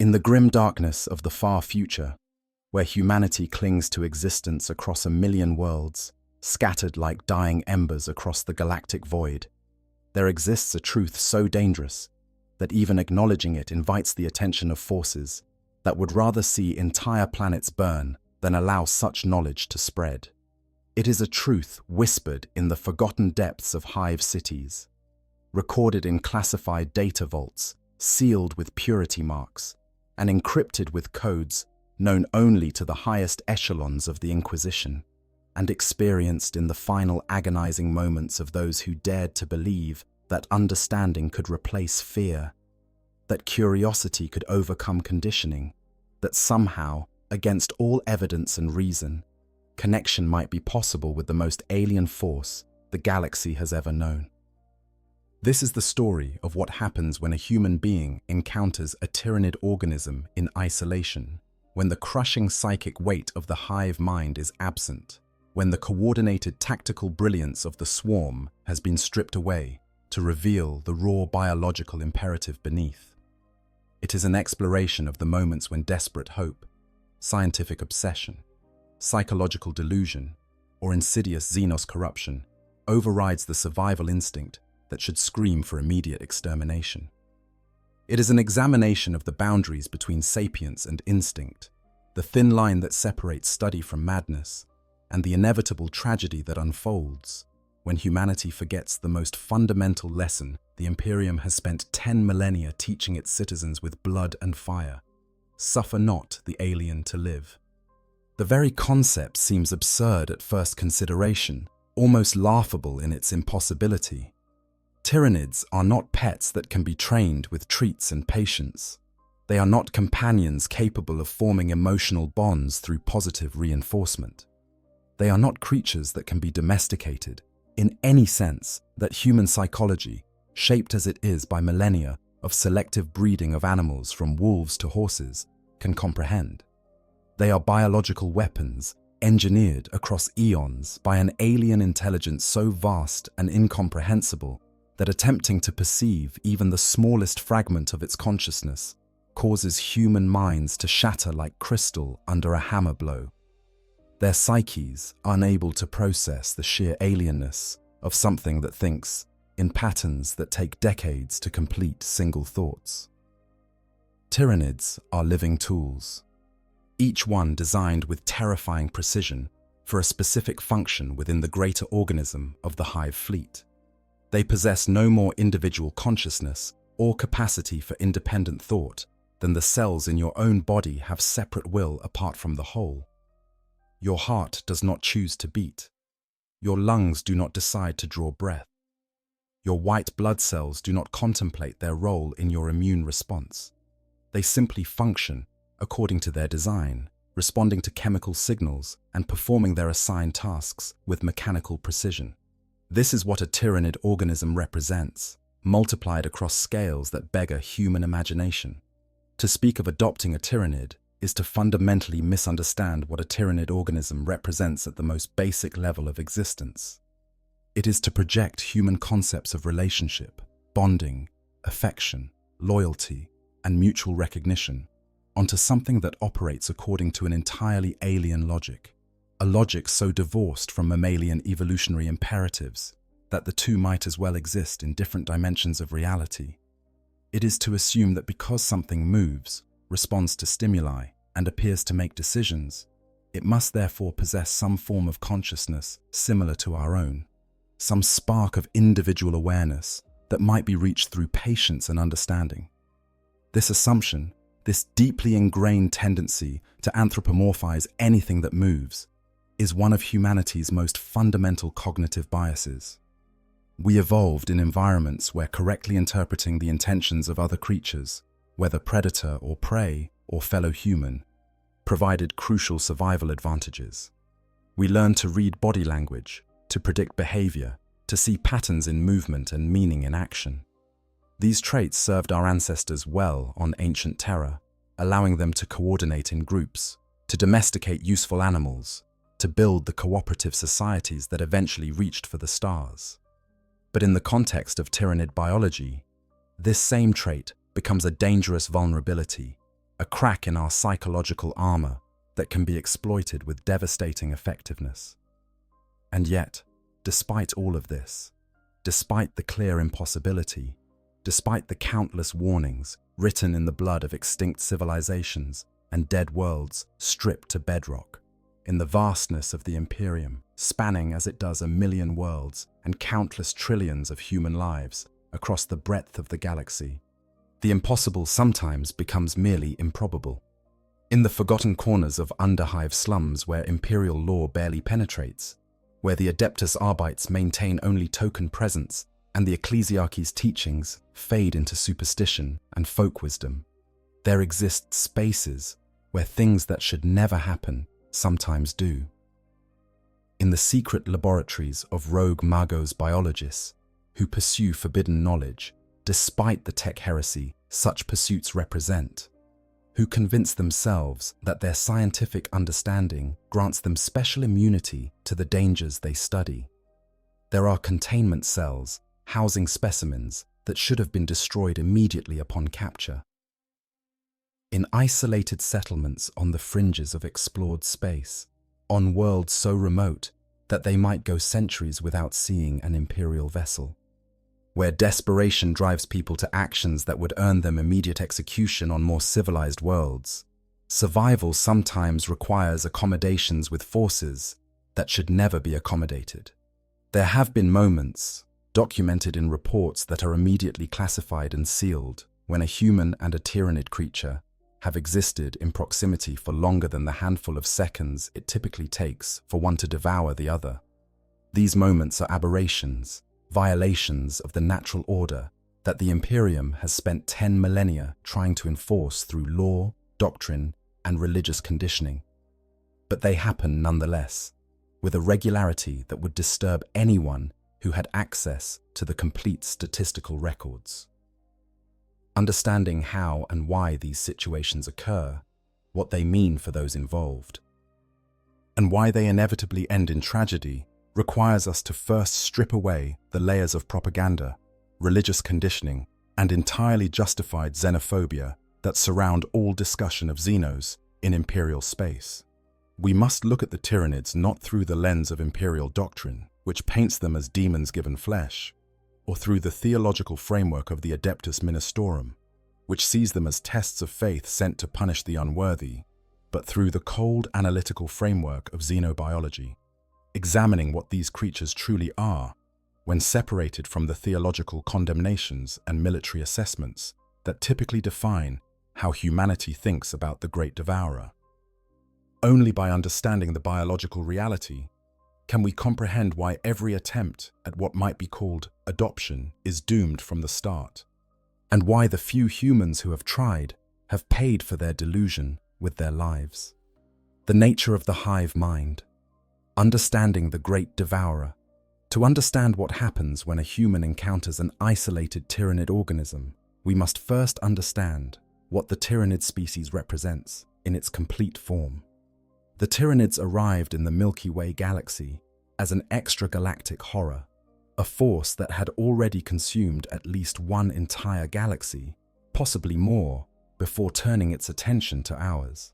In the grim darkness of the far future, where humanity clings to existence across a million worlds, scattered like dying embers across the galactic void, there exists a truth so dangerous that even acknowledging it invites the attention of forces that would rather see entire planets burn than allow such knowledge to spread. It is a truth whispered in the forgotten depths of hive cities, recorded in classified data vaults, sealed with purity marks, and encrypted with codes known only to the highest echelons of the Inquisition, and experienced in the final agonizing moments of those who dared to believe that understanding could replace fear, that curiosity could overcome conditioning, that somehow, against all evidence and reason, connection might be possible with the most alien force the galaxy has ever known. This is the story of what happens when a human being encounters a Tyranid organism in isolation, when the crushing psychic weight of the hive mind is absent, when the coordinated tactical brilliance of the swarm has been stripped away to reveal the raw biological imperative beneath. It is an exploration of the moments when desperate hope, scientific obsession, psychological delusion, or insidious xenos corruption overrides the survival instinct that should scream for immediate extermination. It is an examination of the boundaries between sapience and instinct, the thin line that separates study from madness, and the inevitable tragedy that unfolds when humanity forgets the most fundamental lesson the Imperium has spent 10 millennia teaching its citizens with blood and fire: suffer not the alien to live. The very concept seems absurd at first consideration, almost laughable in its impossibility. Tyranids are not pets that can be trained with treats and patience. They are not companions capable of forming emotional bonds through positive reinforcement. They are not creatures that can be domesticated in any sense that human psychology, shaped as it is by millennia of selective breeding of animals from wolves to horses, can comprehend. They are biological weapons engineered across eons by an alien intelligence so vast and incomprehensible that attempting to perceive even the smallest fragment of its consciousness causes human minds to shatter like crystal under a hammer blow. Their psyches are unable to process the sheer alienness of something that thinks in patterns that take decades to complete single thoughts. Tyranids are living tools, each one designed with terrifying precision for a specific function within the greater organism of the hive fleet. They possess no more individual consciousness or capacity for independent thought than the cells in your own body have separate will apart from the whole. Your heart does not choose to beat. Your lungs do not decide to draw breath. Your white blood cells do not contemplate their role in your immune response. They simply function according to their design, responding to chemical signals and performing their assigned tasks with mechanical precision. This is what a Tyranid organism represents, multiplied across scales that beggar human imagination. To speak of adopting a Tyranid is to fundamentally misunderstand what a Tyranid organism represents at the most basic level of existence. It is to project human concepts of relationship, bonding, affection, loyalty, and mutual recognition onto something that operates according to an entirely alien logic. A logic so divorced from mammalian evolutionary imperatives that the two might as well exist in different dimensions of reality. It is to assume that because something moves, responds to stimuli, and appears to make decisions, it must therefore possess some form of consciousness similar to our own, some spark of individual awareness that might be reached through patience and understanding. This assumption, this deeply ingrained tendency to anthropomorphize anything that moves, is one of humanity's most fundamental cognitive biases. We evolved in environments where correctly interpreting the intentions of other creatures, whether predator or prey or fellow human, provided crucial survival advantages. We learned to read body language, to predict behavior, to see patterns in movement and meaning in action. These traits served our ancestors well on ancient Terra, allowing them to coordinate in groups, to domesticate useful animals, to build the cooperative societies that eventually reached for the stars. But in the context of Tyranid biology, this same trait becomes a dangerous vulnerability, a crack in our psychological armor that can be exploited with devastating effectiveness. And yet, despite all of this, despite the clear impossibility, despite the countless warnings written in the blood of extinct civilizations and dead worlds stripped to bedrock, in the vastness of the Imperium, spanning as it does 1,000,000 worlds and countless trillions of human lives across the breadth of the galaxy, the impossible sometimes becomes merely improbable. In the forgotten corners of underhive slums where imperial law barely penetrates, where the Adeptus Arbites maintain only token presence and the ecclesiarchy's teachings fade into superstition and folk wisdom, there exist spaces where things that should never happen sometimes do. In the secret laboratories of rogue Magos biologists who pursue forbidden knowledge, despite the tech heresy such pursuits represent, who convince themselves that their scientific understanding grants them special immunity to the dangers they study, there are containment cells housing specimens that should have been destroyed immediately upon capture. In isolated settlements on the fringes of explored space, on worlds so remote that they might go centuries without seeing an imperial vessel, where desperation drives people to actions that would earn them immediate execution on more civilized worlds, survival sometimes requires accommodations with forces that should never be accommodated. There have been moments, documented in reports that are immediately classified and sealed, when a human and a Tyranid creature have existed in proximity for longer than the handful of seconds it typically takes for one to devour the other. These moments are aberrations, violations of the natural order that the Imperium has spent 10 millennia trying to enforce through law, doctrine, and religious conditioning. But they happen nonetheless, with a regularity that would disturb anyone who had access to the complete statistical records. Understanding how and why these situations occur, what they mean for those involved, and why they inevitably end in tragedy requires us to first strip away the layers of propaganda, religious conditioning, and entirely justified xenophobia that surround all discussion of Xenos in imperial space. We must look at the Tyranids not through the lens of imperial doctrine, which paints them as demons given flesh, or through the theological framework of the Adeptus Ministorum, which sees them as tests of faith sent to punish the unworthy, but through the cold analytical framework of xenobiology, examining what these creatures truly are when separated from the theological condemnations and military assessments that typically define how humanity thinks about the Great Devourer. Only by understanding the biological reality can we comprehend why every attempt at what might be called adoption is doomed from the start, and why the few humans who have tried have paid for their delusion with their lives. The nature of the hive mind, understanding the Great Devourer. To understand what happens when a human encounters an isolated Tyranid organism, we must first understand what the Tyranid species represents in its complete form. The Tyranids arrived in the Milky Way galaxy as an extragalactic horror, a force that had already consumed at least one entire galaxy, possibly more, before turning its attention to ours.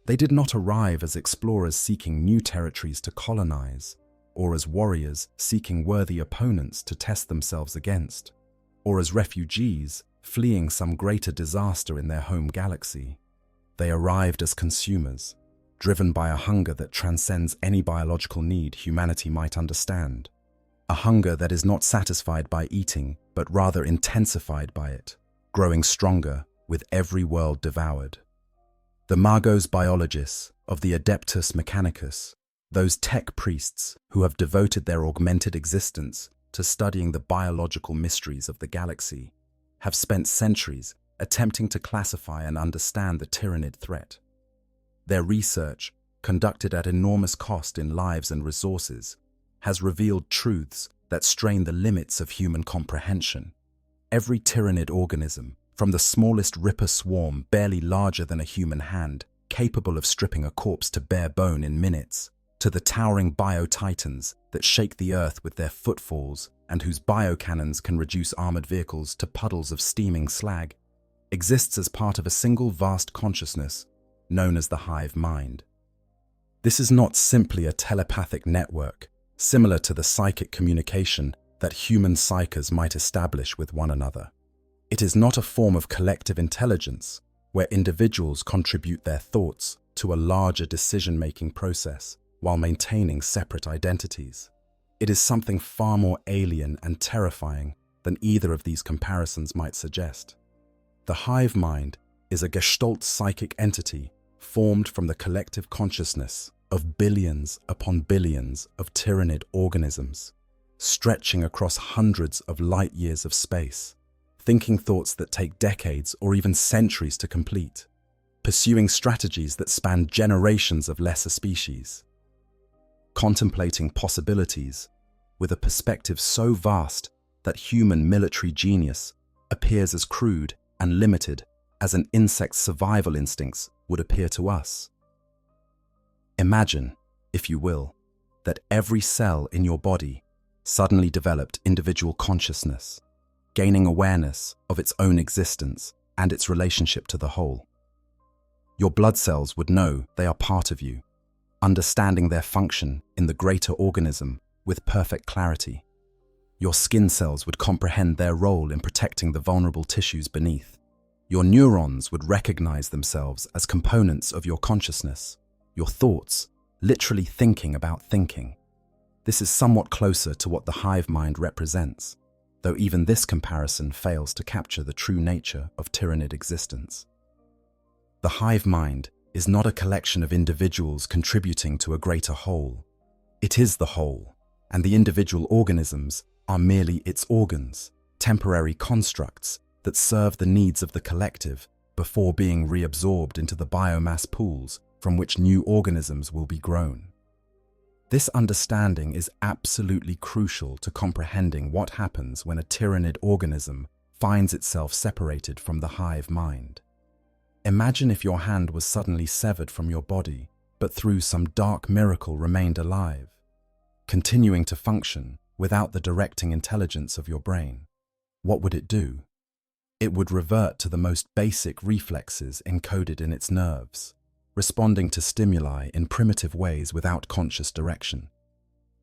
They did not arrive as explorers seeking new territories to colonize, or as warriors seeking worthy opponents to test themselves against, or as refugees fleeing some greater disaster in their home galaxy. They arrived as consumers, driven by a hunger that transcends any biological need humanity might understand. A hunger that is not satisfied by eating, but rather intensified by it, growing stronger with every world devoured. The Magos biologists of the Adeptus Mechanicus, those tech priests who have devoted their augmented existence to studying the biological mysteries of the galaxy, have spent centuries attempting to classify and understand the Tyranid threat. Their research, conducted at enormous cost in lives and resources, has revealed truths that strain the limits of human comprehension. Every Tyranid organism, from the smallest ripper swarm barely larger than a human hand, capable of stripping a corpse to bare bone in minutes, to the towering bio-titans that shake the earth with their footfalls and whose biocannons can reduce armored vehicles to puddles of steaming slag, exists as part of a single vast consciousness known as the hive mind. This is not simply a telepathic network, similar to the psychic communication that human psychers might establish with one another. It is not a form of collective intelligence where individuals contribute their thoughts to a larger decision-making process while maintaining separate identities. It is something far more alien and terrifying than either of these comparisons might suggest. The hive mind is a gestalt psychic entity formed from the collective consciousness of billions upon billions of Tyranid organisms, stretching across hundreds of light years of space, thinking thoughts that take decades or even centuries to complete, pursuing strategies that span generations of lesser species, contemplating possibilities with a perspective so vast that human military genius appears as crude and limited as an insect's survival instincts would appear to us. Imagine, if you will, that every cell in your body suddenly developed individual consciousness, gaining awareness of its own existence and its relationship to the whole. Your blood cells would know they are part of you, understanding their function in the greater organism with perfect clarity. Your skin cells would comprehend their role in protecting the vulnerable tissues beneath. Your neurons would recognize themselves as components of your consciousness, your thoughts, literally thinking about thinking. This is somewhat closer to what the hive mind represents, though even this comparison fails to capture the true nature of Tyranid existence. The hive mind is not a collection of individuals contributing to a greater whole. It is the whole, and the individual organisms are merely its organs, temporary constructs that serve the needs of the collective before being reabsorbed into the biomass pools from which new organisms will be grown. This understanding is absolutely crucial to comprehending what happens when a Tyranid organism finds itself separated from the hive mind. Imagine if your hand was suddenly severed from your body, but through some dark miracle remained alive, continuing to function without the directing intelligence of your brain. What would it do? It would revert to the most basic reflexes encoded in its nerves, responding to stimuli in primitive ways without conscious direction.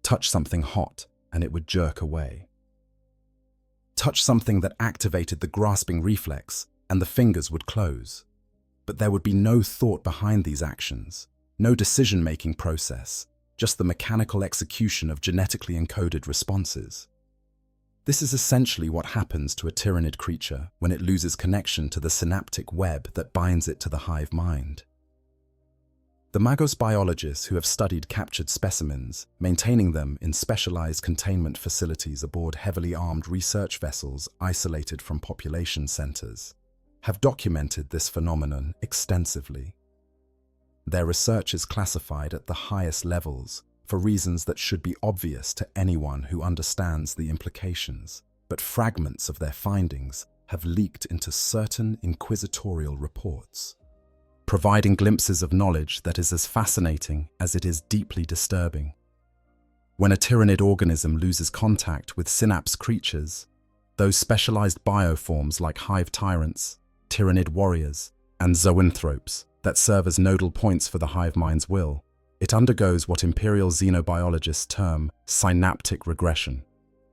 Touch something hot and it would jerk away. Touch something that activated the grasping reflex and the fingers would close. But there would be no thought behind these actions, no decision-making process, just the mechanical execution of genetically encoded responses. This is essentially what happens to a Tyranid creature when it loses connection to the synaptic web that binds it to the hive mind. The Magos biologists who have studied captured specimens, maintaining them in specialized containment facilities aboard heavily armed research vessels isolated from population centers, have documented this phenomenon extensively. Their research is classified at the highest levels for reasons that should be obvious to anyone who understands the implications, but fragments of their findings have leaked into certain inquisitorial reports, providing glimpses of knowledge that is as fascinating as it is deeply disturbing. When a Tyranid organism loses contact with synapse creatures, those specialized bioforms like hive tyrants, Tyranid warriors, and zoanthropes that serve as nodal points for the hive mind's will, it undergoes what imperial xenobiologists term synaptic regression,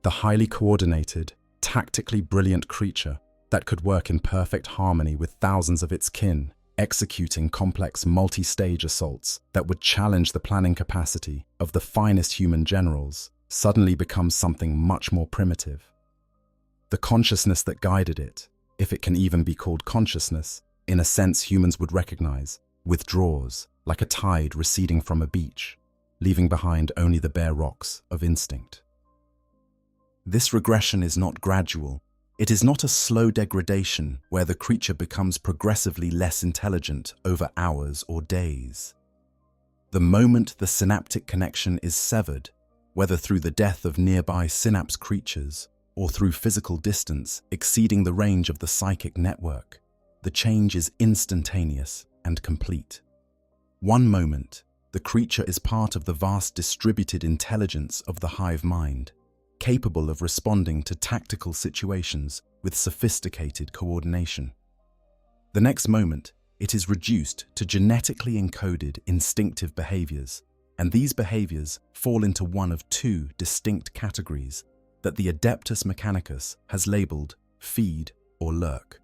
the highly coordinated, tactically brilliant creature that could work in perfect harmony with thousands of its kin, executing complex multi-stage assaults that would challenge the planning capacity of the finest human generals, suddenly becomes something much more primitive. The consciousness that guided it, if it can even be called consciousness, in a sense humans would recognize, withdraws like a tide receding from a beach, leaving behind only the bare rocks of instinct. This regression is not gradual. It is not a slow degradation where the creature becomes progressively less intelligent over hours or days. The moment the synaptic connection is severed, whether through the death of nearby synapse creatures or through physical distance exceeding the range of the psychic network, the change is instantaneous and complete. One moment, the creature is part of the vast distributed intelligence of the hive mind, capable of responding to tactical situations with sophisticated coordination. The next moment, it is reduced to genetically encoded instinctive behaviors, and these behaviors fall into one of two distinct categories that the Adeptus Mechanicus has labeled feed or lurk.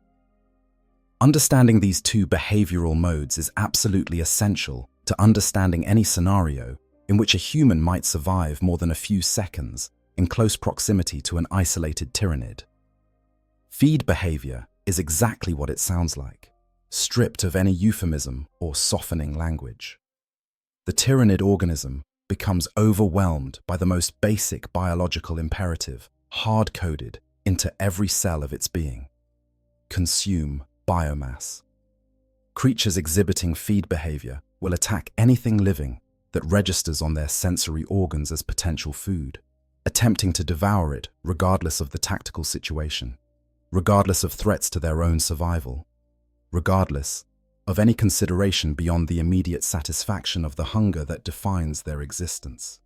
Understanding these two behavioral modes is absolutely essential to understanding any scenario in which a human might survive more than a few seconds in close proximity to an isolated Tyranid. Feed behavior is exactly what it sounds like, stripped of any euphemism or softening language. The Tyranid organism becomes overwhelmed by the most basic biological imperative, hard-coded into every cell of its being: consume biomass. Creatures exhibiting feed behavior will attack anything living that registers on their sensory organs as potential food, attempting to devour it regardless of the tactical situation, regardless of threats to their own survival, regardless of any consideration beyond the immediate satisfaction of the hunger that defines their existence.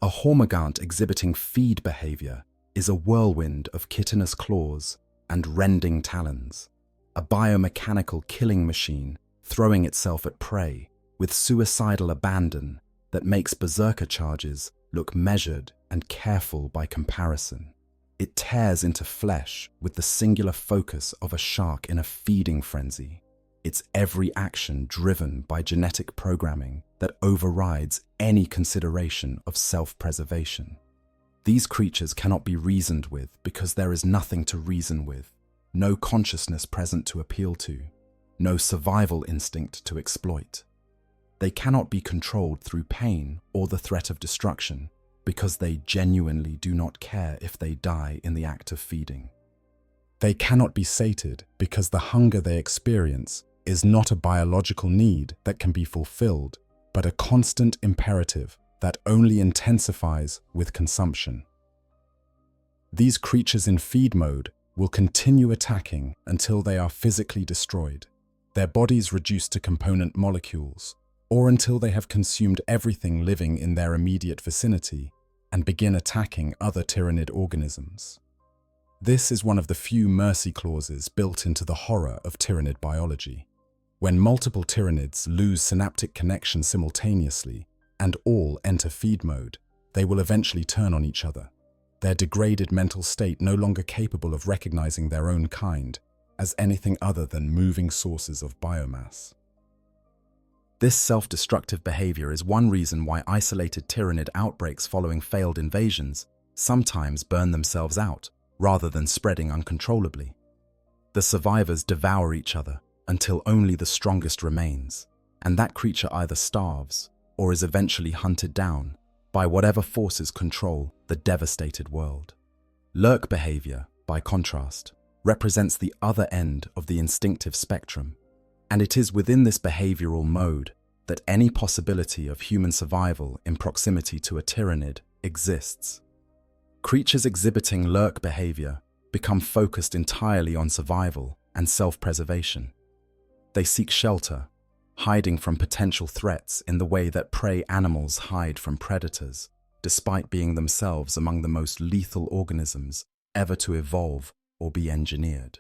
A hormigant exhibiting feed behavior is a whirlwind of chitinous claws and rending talons, a biomechanical killing machine throwing itself at prey with suicidal abandon that makes berserker charges look measured and careful by comparison. It tears into flesh with the singular focus of a shark in a feeding frenzy, its every action driven by genetic programming that overrides any consideration of self-preservation. These creatures cannot be reasoned with because there is nothing to reason with, no consciousness present to appeal to, no survival instinct to exploit. They cannot be controlled through pain or the threat of destruction because they genuinely do not care if they die in the act of feeding. They cannot be sated because the hunger they experience is not a biological need that can be fulfilled, but a constant imperative that only intensifies with consumption. These creatures in feed mode will continue attacking until they are physically destroyed, their bodies reduced to component molecules, or until they have consumed everything living in their immediate vicinity and begin attacking other Tyranid organisms. This is one of the few mercy clauses built into the horror of Tyranid biology. When multiple Tyranids lose synaptic connection simultaneously and all enter feed mode, they will eventually turn on each other, their degraded mental state no longer capable of recognizing their own kind as anything other than moving sources of biomass. This self-destructive behavior is one reason why isolated Tyranid outbreaks following failed invasions sometimes burn themselves out rather than spreading uncontrollably. The survivors devour each other until only the strongest remains, and that creature either starves or is eventually hunted down by whatever forces control the devastated world. Lurk behavior, by contrast, represents the other end of the instinctive spectrum, and it is within this behavioral mode that any possibility of human survival in proximity to a Tyranid exists. Creatures exhibiting lurk behavior become focused entirely on survival and self-preservation. They seek shelter, hiding from potential threats in the way that prey animals hide from predators, despite being themselves among the most lethal organisms ever to evolve or be engineered.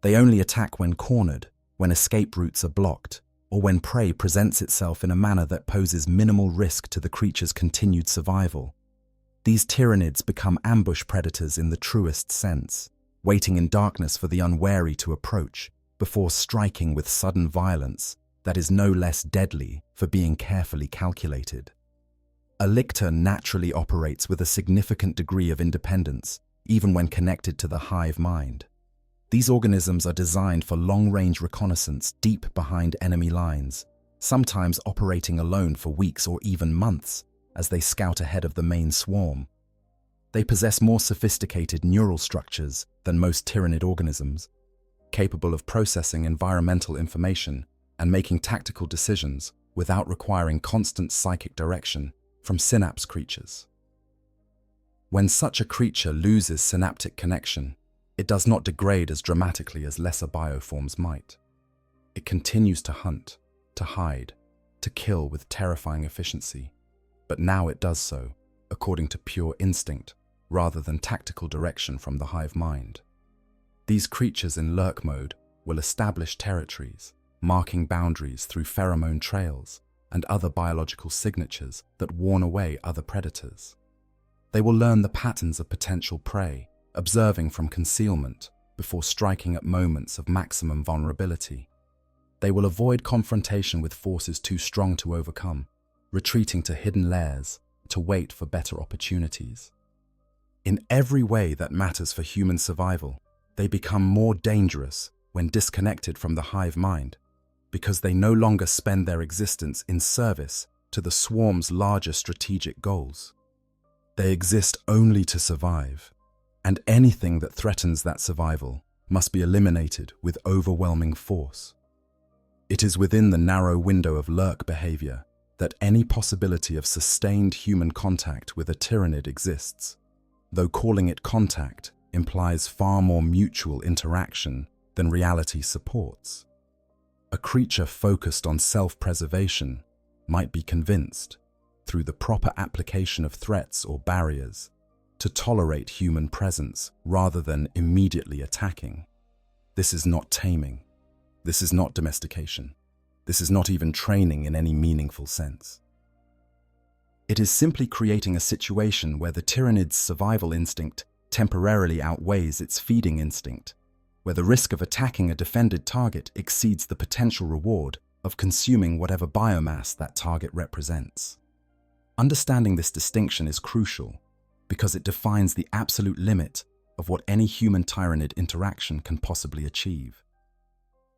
They only attack when cornered, when escape routes are blocked, or when prey presents itself in a manner that poses minimal risk to the creature's continued survival. These Tyranids become ambush predators in the truest sense, waiting in darkness for the unwary to approach, before striking with sudden violence that is no less deadly for being carefully calculated. A lictor naturally operates with a significant degree of independence, even when connected to the hive mind. These organisms are designed for long-range reconnaissance deep behind enemy lines, sometimes operating alone for weeks or even months as they scout ahead of the main swarm. They possess more sophisticated neural structures than most Tyranid organisms, capable of processing environmental information and making tactical decisions without requiring constant psychic direction from synapse creatures. When such a creature loses synaptic connection, it does not degrade as dramatically as lesser bioforms might. It continues to hunt, to hide, to kill with terrifying efficiency, but now it does so according to pure instinct rather than tactical direction from the hive mind. These creatures in lurk mode will establish territories, marking boundaries through pheromone trails and other biological signatures that warn away other predators. They will learn the patterns of potential prey, observing from concealment before striking at moments of maximum vulnerability. They will avoid confrontation with forces too strong to overcome, retreating to hidden lairs to wait for better opportunities. In every way that matters for human survival, they become more dangerous when disconnected from the hive mind, because they no longer spend their existence in service to the swarm's larger strategic goals. They exist only to survive, and anything that threatens that survival must be eliminated with overwhelming force. It is within the narrow window of lurk behavior that any possibility of sustained human contact with a Tyranid exists, though calling it contact implies far more mutual interaction than reality supports. A creature focused on self-preservation might be convinced, through the proper application of threats or barriers, to tolerate human presence rather than immediately attacking. This is not taming. This is not domestication. This is not even training in any meaningful sense. It is simply creating a situation where the Tyranid's survival instinct temporarily outweighs its feeding instinct, where the risk of attacking a defended target exceeds the potential reward of consuming whatever biomass that target represents. Understanding this distinction is crucial because it defines the absolute limit of what any human-Tyranid interaction can possibly achieve.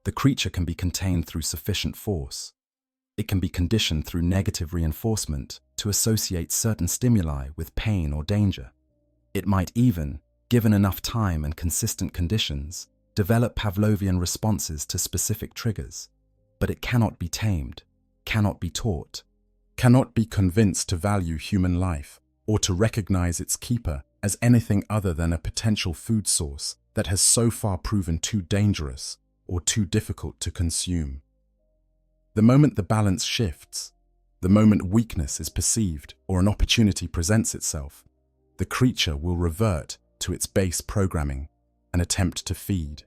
The creature can be contained through sufficient force. It can be conditioned through negative reinforcement to associate certain stimuli with pain or danger. It might even, given enough time and consistent conditions, develop Pavlovian responses to specific triggers. But it cannot be tamed, cannot be taught, cannot be convinced to value human life or to recognize its keeper as anything other than a potential food source that has so far proven too dangerous or too difficult to consume. The moment the balance shifts, the moment weakness is perceived or an opportunity presents itself, the creature will revert to its base programming and attempt to feed.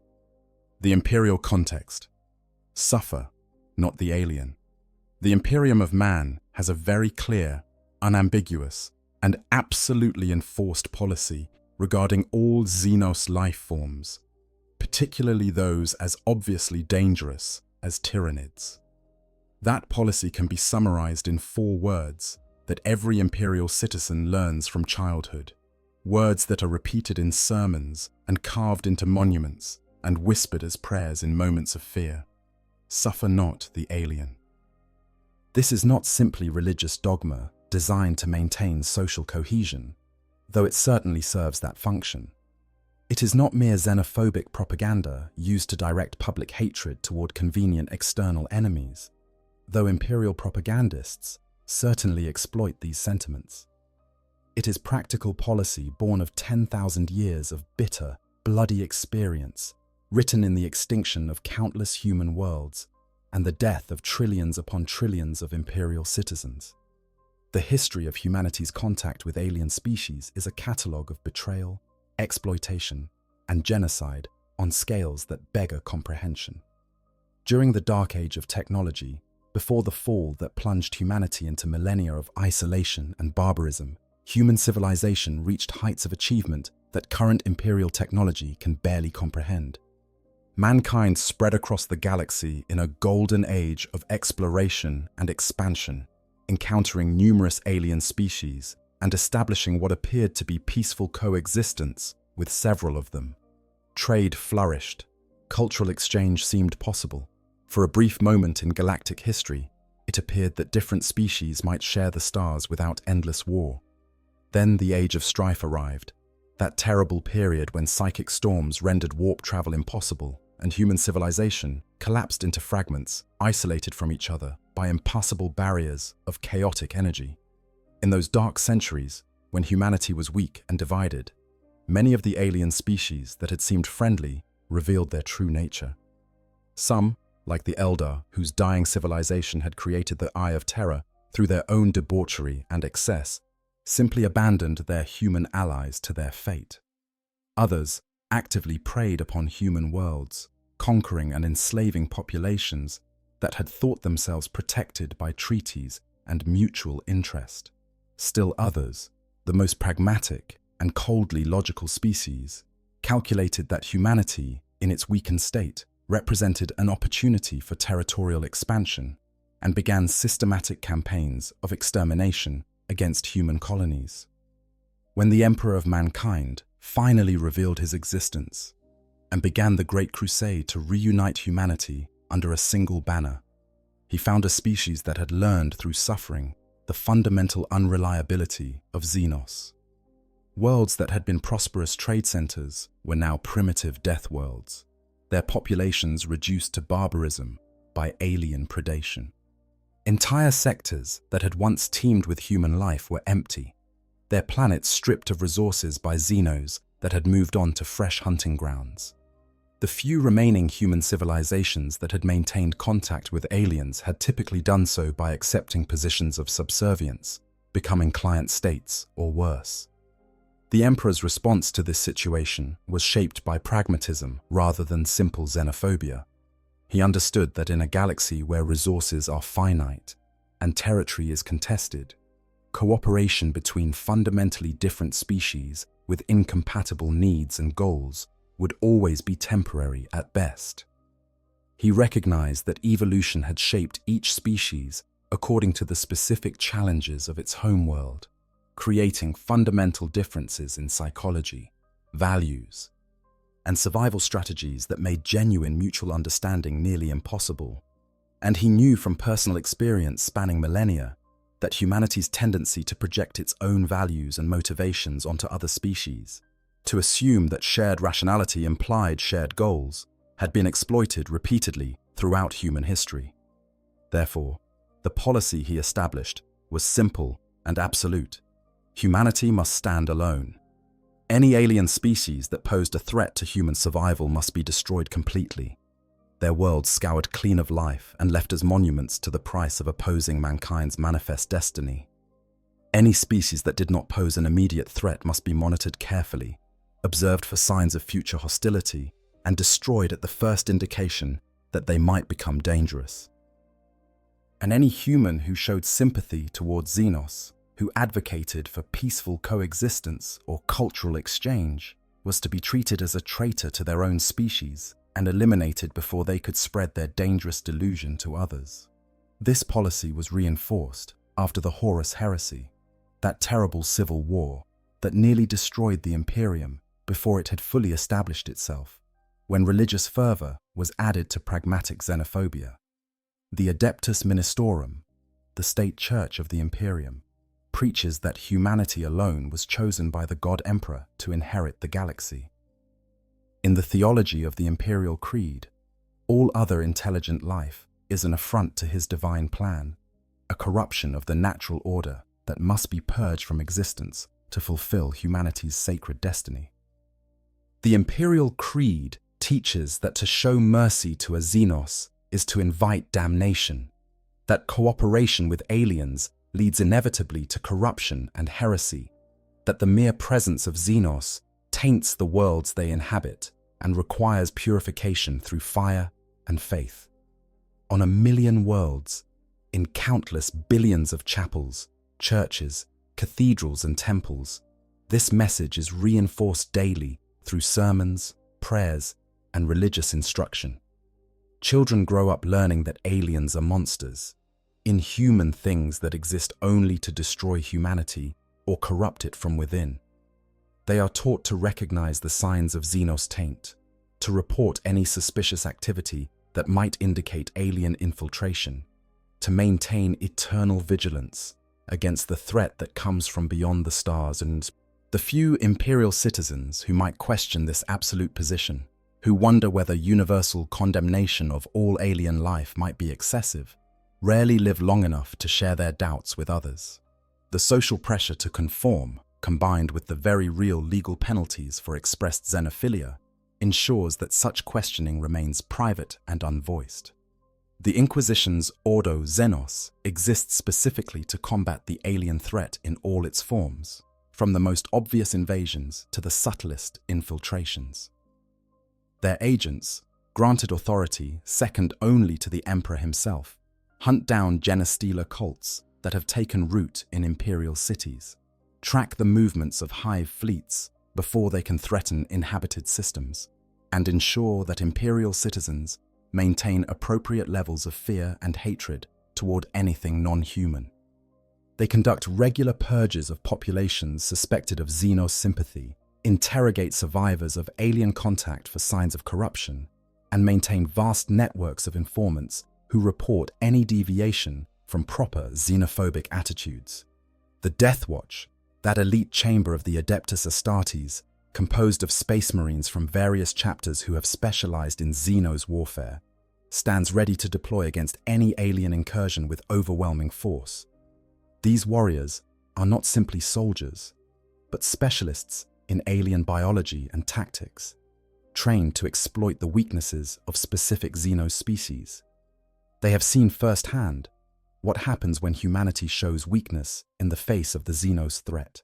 The Imperial context. Suffer, not the alien. The Imperium of man has a very clear, unambiguous, and absolutely enforced policy regarding all Xenos life forms, particularly those as obviously dangerous as Tyranids. That policy can be summarized in 4 words that every Imperial citizen learns from childhood, words that are repeated in sermons and carved into monuments and whispered as prayers in moments of fear. Suffer not the alien. This is not simply religious dogma designed to maintain social cohesion, though it certainly serves that function. It is not mere xenophobic propaganda used to direct public hatred toward convenient external enemies, though imperial propagandists certainly exploit these sentiments. It is practical policy born of 10,000 years of bitter, bloody experience, written in the extinction of countless human worlds and the death of trillions upon trillions of imperial citizens. The history of humanity's contact with alien species is a catalogue of betrayal, exploitation, and genocide on scales that beggar comprehension. During the dark age of technology, before the fall that plunged humanity into millennia of isolation and barbarism, human civilization reached heights of achievement that current imperial technology can barely comprehend. Mankind spread across the galaxy in a golden age of exploration and expansion, encountering numerous alien species and establishing what appeared to be peaceful coexistence with several of them. Trade flourished. Cultural exchange seemed possible. For a brief moment in galactic history, it appeared that different species might share the stars without endless war. Then the age of strife arrived, that terrible period when psychic storms rendered warp travel impossible and human civilization collapsed into fragments, isolated from each other by impassable barriers of chaotic energy. In those dark centuries, when humanity was weak and divided, many of the alien species that had seemed friendly revealed their true nature. Some, like the Eldar, whose dying civilization had created the Eye of Terror through their own debauchery and excess, simply abandoned their human allies to their fate. Others actively preyed upon human worlds, conquering and enslaving populations that had thought themselves protected by treaties and mutual interest. Still others, the most pragmatic and coldly logical species, calculated that humanity, in its weakened state, represented an opportunity for territorial expansion and began systematic campaigns of extermination against human colonies. When the Emperor of Mankind finally revealed his existence and began the Great Crusade to reunite humanity under a single banner, he found a species that had learned through suffering the fundamental unreliability of Xenos. Worlds that had been prosperous trade centers were now primitive death worlds, their populations reduced to barbarism by alien predation. Entire sectors that had once teemed with human life were empty, their planets stripped of resources by Xenos that had moved on to fresh hunting grounds. The few remaining human civilizations that had maintained contact with aliens had typically done so by accepting positions of subservience, becoming client states or worse. The Emperor's response to this situation was shaped by pragmatism rather than simple xenophobia. He understood that in a galaxy where resources are finite and territory is contested, cooperation between fundamentally different species with incompatible needs and goals would always be temporary at best. He recognized that evolution had shaped each species according to the specific challenges of its homeworld, creating fundamental differences in psychology, values, and survival strategies that made genuine mutual understanding nearly impossible. And he knew from personal experience spanning millennia that humanity's tendency to project its own values and motivations onto other species, to assume that shared rationality implied shared goals, had been exploited repeatedly throughout human history. Therefore, the policy he established was simple and absolute. Humanity must stand alone. Any alien species that posed a threat to human survival must be destroyed completely, their worlds scoured clean of life and left as monuments to the price of opposing mankind's manifest destiny. Any species that did not pose an immediate threat must be monitored carefully, observed for signs of future hostility, and destroyed at the first indication that they might become dangerous. And any human who showed sympathy towards Xenos, who advocated for peaceful coexistence or cultural exchange, was to be treated as a traitor to their own species and eliminated before they could spread their dangerous delusion to others. This policy was reinforced after the Horus Heresy, that terrible civil war that nearly destroyed the Imperium before it had fully established itself, when religious fervor was added to pragmatic xenophobia. The Adeptus Ministorum, the state church of the Imperium, preaches that humanity alone was chosen by the God Emperor to inherit the galaxy. In the theology of the Imperial Creed, all other intelligent life is an affront to his divine plan, a corruption of the natural order that must be purged from existence to fulfill humanity's sacred destiny. The Imperial Creed teaches that to show mercy to a Xenos is to invite damnation, that cooperation with aliens leads inevitably to corruption and heresy, that the mere presence of Xenos taints the worlds they inhabit and requires purification through fire and faith. On 1,000,000 worlds, in countless billions of chapels, churches, cathedrals and temples, this message is reinforced daily through sermons, prayers, and religious instruction. Children grow up learning that aliens are monsters, inhuman things that exist only to destroy humanity or corrupt it from within. They are taught to recognize the signs of Xenos taint, to report any suspicious activity that might indicate alien infiltration, to maintain eternal vigilance against the threat that comes from beyond the stars. And the few Imperial citizens who might question this absolute position, who wonder whether universal condemnation of all alien life might be excessive, rarely live long enough to share their doubts with others. The social pressure to conform, combined with the very real legal penalties for expressed xenophilia, ensures that such questioning remains private and unvoiced. The Inquisition's Ordo Xenos exists specifically to combat the alien threat in all its forms, from the most obvious invasions to the subtlest infiltrations. Their agents, granted authority second only to the emperor himself, hunt down genestealer cults that have taken root in imperial cities, track the movements of hive fleets before they can threaten inhabited systems, and ensure that imperial citizens maintain appropriate levels of fear and hatred toward anything non-human. They conduct regular purges of populations suspected of Xenos sympathy, interrogate survivors of alien contact for signs of corruption, and maintain vast networks of informants who report any deviation from proper xenophobic attitudes. The Death Watch, that elite chamber of the Adeptus Astartes, composed of space marines from various chapters who have specialized in Xenos warfare, stands ready to deploy against any alien incursion with overwhelming force. These warriors are not simply soldiers, but specialists in alien biology and tactics, trained to exploit the weaknesses of specific Xenos species. They have seen firsthand what happens when humanity shows weakness in the face of the Xenos threat,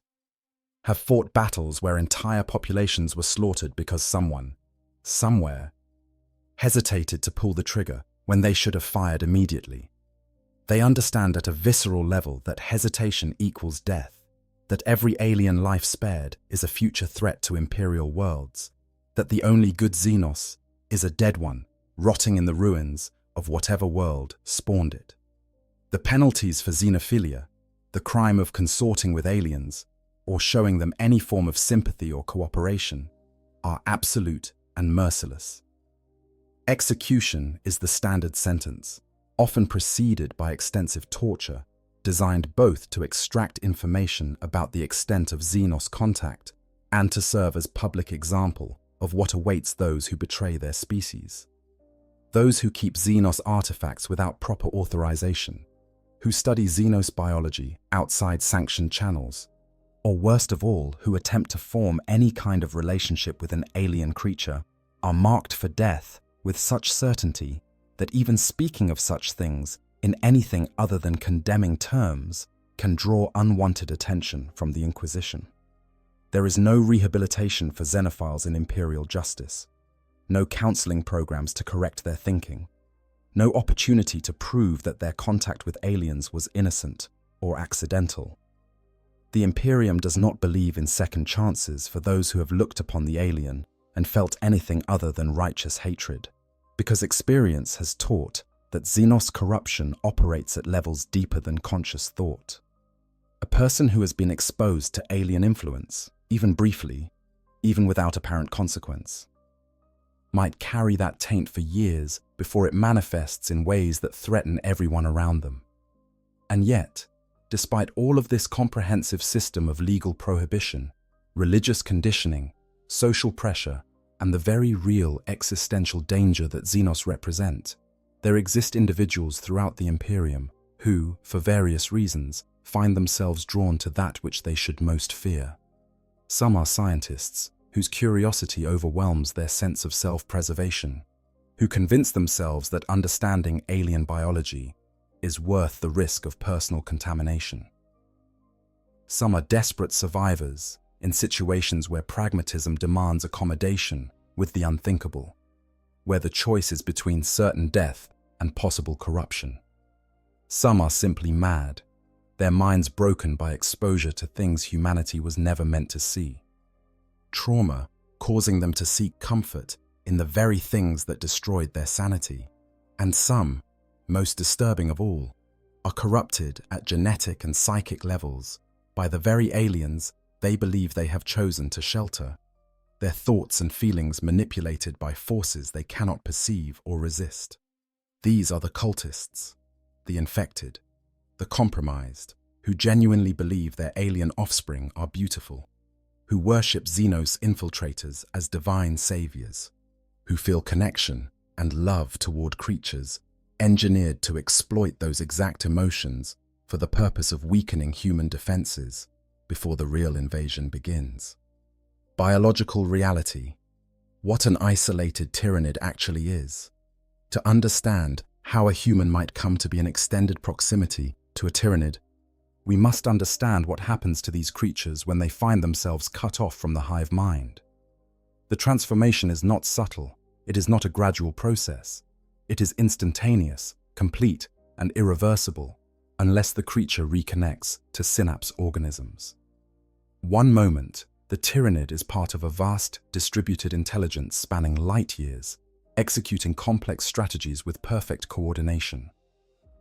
have fought battles where entire populations were slaughtered because someone, somewhere, hesitated to pull the trigger when they should have fired immediately. They understand at a visceral level that hesitation equals death, that every alien life spared is a future threat to imperial worlds, that the only good Xenos is a dead one, rotting in the ruins of whatever world spawned it. The penalties for xenophilia, the crime of consorting with aliens, or showing them any form of sympathy or cooperation, are absolute and merciless. Execution is the standard sentence, often preceded by extensive torture, designed both to extract information about the extent of Xenos contact and to serve as public example of what awaits those who betray their species. Those who keep Xenos artifacts without proper authorization, who study Xenos biology outside sanctioned channels, or worst of all, who attempt to form any kind of relationship with an alien creature, are marked for death with such certainty that even speaking of such things in anything other than condemning terms can draw unwanted attention from the Inquisition. There is no rehabilitation for xenophiles in imperial justice, no counseling programs to correct their thinking, no opportunity to prove that their contact with aliens was innocent or accidental. The Imperium does not believe in second chances for those who have looked upon the alien and felt anything other than righteous hatred, because experience has taught that Xenos corruption operates at levels deeper than conscious thought. A person who has been exposed to alien influence, even briefly, even without apparent consequence, might carry that taint for years before it manifests in ways that threaten everyone around them. And yet, despite all of this comprehensive system of legal prohibition, religious conditioning, social pressure, and the very real existential danger that Xenos represent, there exist individuals throughout the Imperium who, for various reasons, find themselves drawn to that which they should most fear. Some are scientists whose curiosity overwhelms their sense of self-preservation, who convince themselves that understanding alien biology is worth the risk of personal contamination. Some are desperate survivors in situations where pragmatism demands accommodation with the unthinkable, where the choice is between certain death and possible corruption. Some are simply mad, their minds broken by exposure to things humanity was never meant to see. Trauma causing them to seek comfort in the very things that destroyed their sanity. And some, most disturbing of all, are corrupted at genetic and psychic levels by the very aliens they believe they have chosen to shelter, their thoughts and feelings manipulated by forces they cannot perceive or resist. These are the cultists, the infected, the compromised, who genuinely believe their alien offspring are beautiful, who worship Xenos infiltrators as divine saviors, who feel connection and love toward creatures engineered to exploit those exact emotions for the purpose of weakening human defenses before the real invasion begins. Biological reality. What an isolated Tyranid actually is. To understand how a human might come to be in extended proximity to a Tyranid, we must understand what happens to these creatures when they find themselves cut off from the hive mind. The transformation is not subtle, It is not a gradual process. It is instantaneous, complete, and irreversible, unless the creature reconnects to synapse organisms. One moment, the Tyranid is part of a vast, distributed intelligence spanning light years, executing complex strategies with perfect coordination.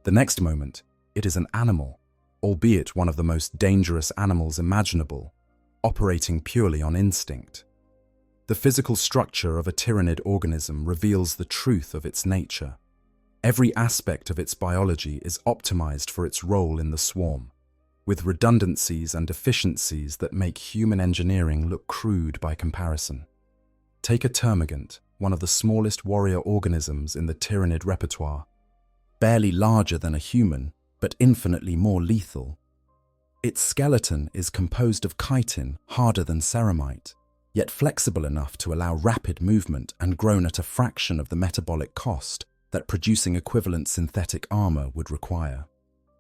The next moment, it is an animal, albeit one of the most dangerous animals imaginable, operating purely on instinct. The physical structure of a Tyranid organism reveals the truth of its nature. Every aspect of its biology is optimized for its role in the swarm, with redundancies and deficiencies that make human engineering look crude by comparison. Take a termagant, one of the smallest warrior organisms in the Tyranid repertoire, barely larger than a human, but infinitely more lethal. Its skeleton is composed of chitin, harder than ceramite, yet flexible enough to allow rapid movement and grown at a fraction of the metabolic cost that producing equivalent synthetic armor would require.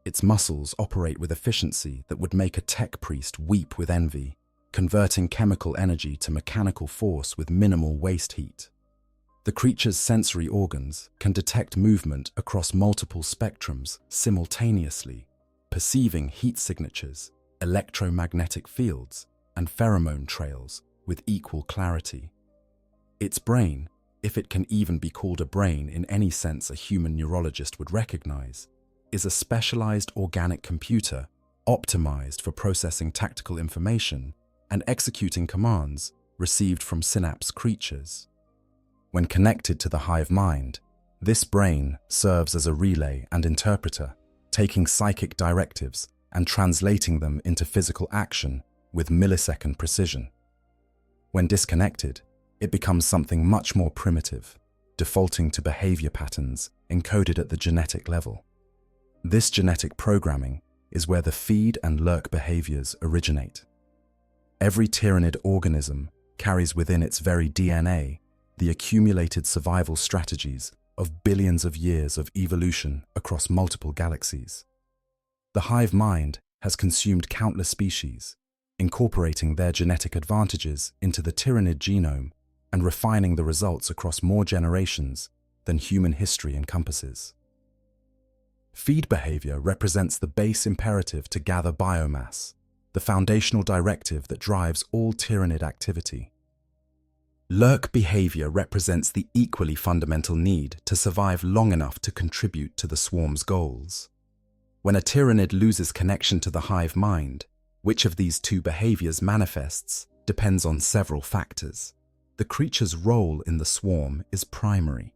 Its muscles operate with efficiency that would make a tech priest weep with envy, converting chemical energy to mechanical force with minimal waste heat. The creature's sensory organs can detect movement across multiple spectrums simultaneously, perceiving heat signatures, electromagnetic fields, and pheromone trails with equal clarity. Its brain, if it can even be called a brain in any sense a human neurologist would recognize, is a specialized organic computer optimized for processing tactical information and executing commands received from synapse creatures. When connected to the hive mind, this brain serves as a relay and interpreter, taking psychic directives and translating them into physical action with millisecond precision. When disconnected, it becomes something much more primitive, defaulting to behavior patterns encoded at the genetic level. This genetic programming is where the feed and lurk behaviors originate. Every Tyranid organism carries within its very DNA the accumulated survival strategies of billions of years of evolution across multiple galaxies. The hive mind has consumed countless species, incorporating their genetic advantages into the Tyranid genome and refining the results across more generations than human history encompasses. Feed behavior represents the base imperative to gather biomass, the foundational directive that drives all Tyranid activity. Lurk behavior represents the equally fundamental need to survive long enough to contribute to the swarm's goals. When a Tyranid loses connection to the hive mind, which of these two behaviors manifests depends on several factors. The creature's role in the swarm is primary.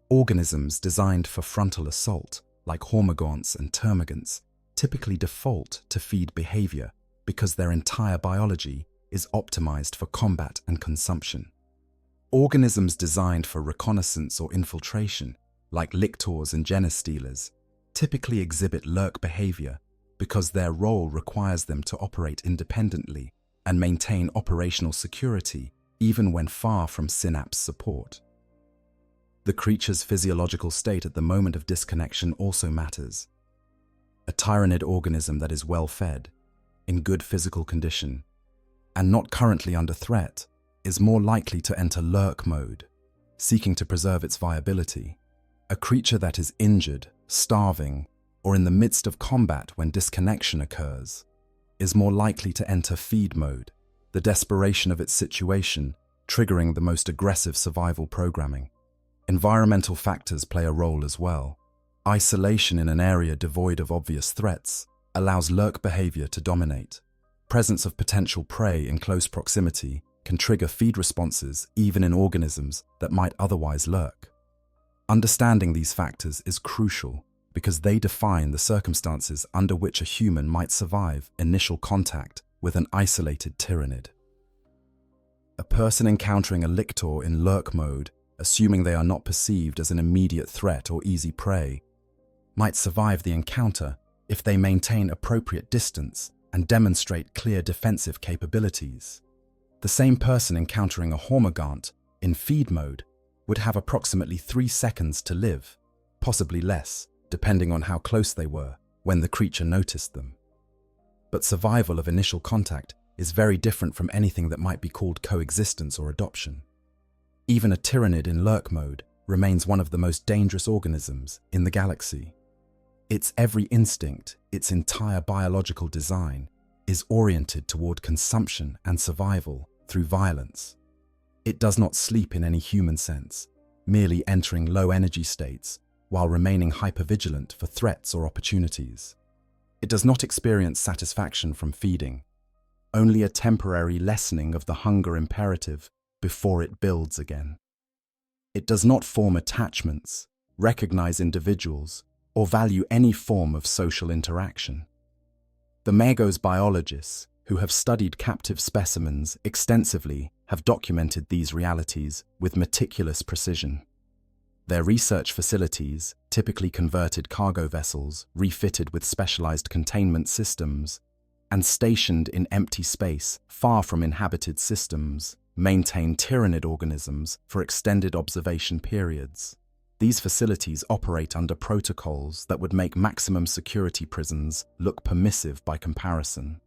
Organisms designed for frontal assault, like hormagaunts and termagants, typically default to feed behavior because their entire biology is optimized for combat and consumption. Organisms designed for reconnaissance or infiltration, like lictors and genestealers, typically exhibit lurk behavior because their role requires them to operate independently and maintain operational security even when far from synapse support. The creature's physiological state at the moment of disconnection also matters. A Tyranid organism that is well fed, in good physical condition, and not currently under threat, is more likely to enter lurk mode, seeking to preserve its viability. A creature that is injured, starving, or in the midst of combat when disconnection occurs, is more likely to enter feed mode, the desperation of its situation triggering the most aggressive survival programming. Environmental factors play a role as well. Isolation in an area devoid of obvious threats allows lurk behavior to dominate. Presence of potential prey in close proximity can trigger feed responses even in organisms that might otherwise lurk. Understanding these factors is crucial because they define the circumstances under which a human might survive initial contact with an isolated Tyranid. A person encountering a lictor in lurk mode, assuming they are not perceived as an immediate threat or easy prey, might survive the encounter if they maintain appropriate distance and demonstrate clear defensive capabilities. The same person encountering a hormagaunt in feed mode would have approximately 3 seconds to live, possibly less, depending on how close they were when the creature noticed them. But survival of initial contact is very different from anything that might be called coexistence or adoption. Even a Tyranid in lurk mode remains one of the most dangerous organisms in the galaxy. Its every instinct, its entire biological design, is oriented toward consumption and survival through violence. It does not sleep in any human sense, merely entering low-energy states while remaining hypervigilant for threats or opportunities. It does not experience satisfaction from feeding, only a temporary lessening of the hunger imperative before it builds again. It does not form attachments, recognize individuals, or value any form of social interaction. The Magos biologists, who have studied captive specimens extensively, have documented these realities with meticulous precision. Their research facilities, typically converted cargo vessels refitted with specialized containment systems, and stationed in empty space far from inhabited systems, maintain Tyranid organisms for extended observation periods. These facilities operate under protocols that would make maximum security prisons look permissive by comparison.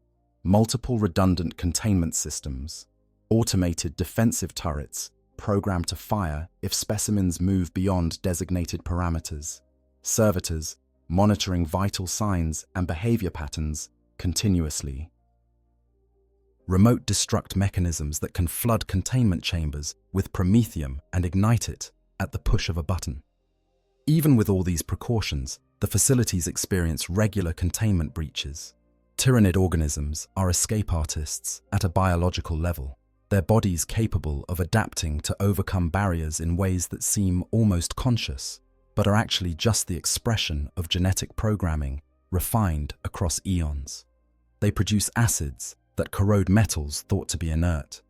Multiple redundant containment systems, automated defensive turrets programmed to fire if specimens move beyond designated parameters, servitors monitoring vital signs and behavior patterns continuously. Remote destruct mechanisms that can flood containment chambers with promethium and ignite it at the push of a button. Even with all these precautions, the facilities experience regular containment breaches. Tyranid organisms are escape artists at a biological level, their bodies capable of adapting to overcome barriers in ways that seem almost conscious, but are actually just the expression of genetic programming refined across eons. They produce acids that corrode metals thought to be inert.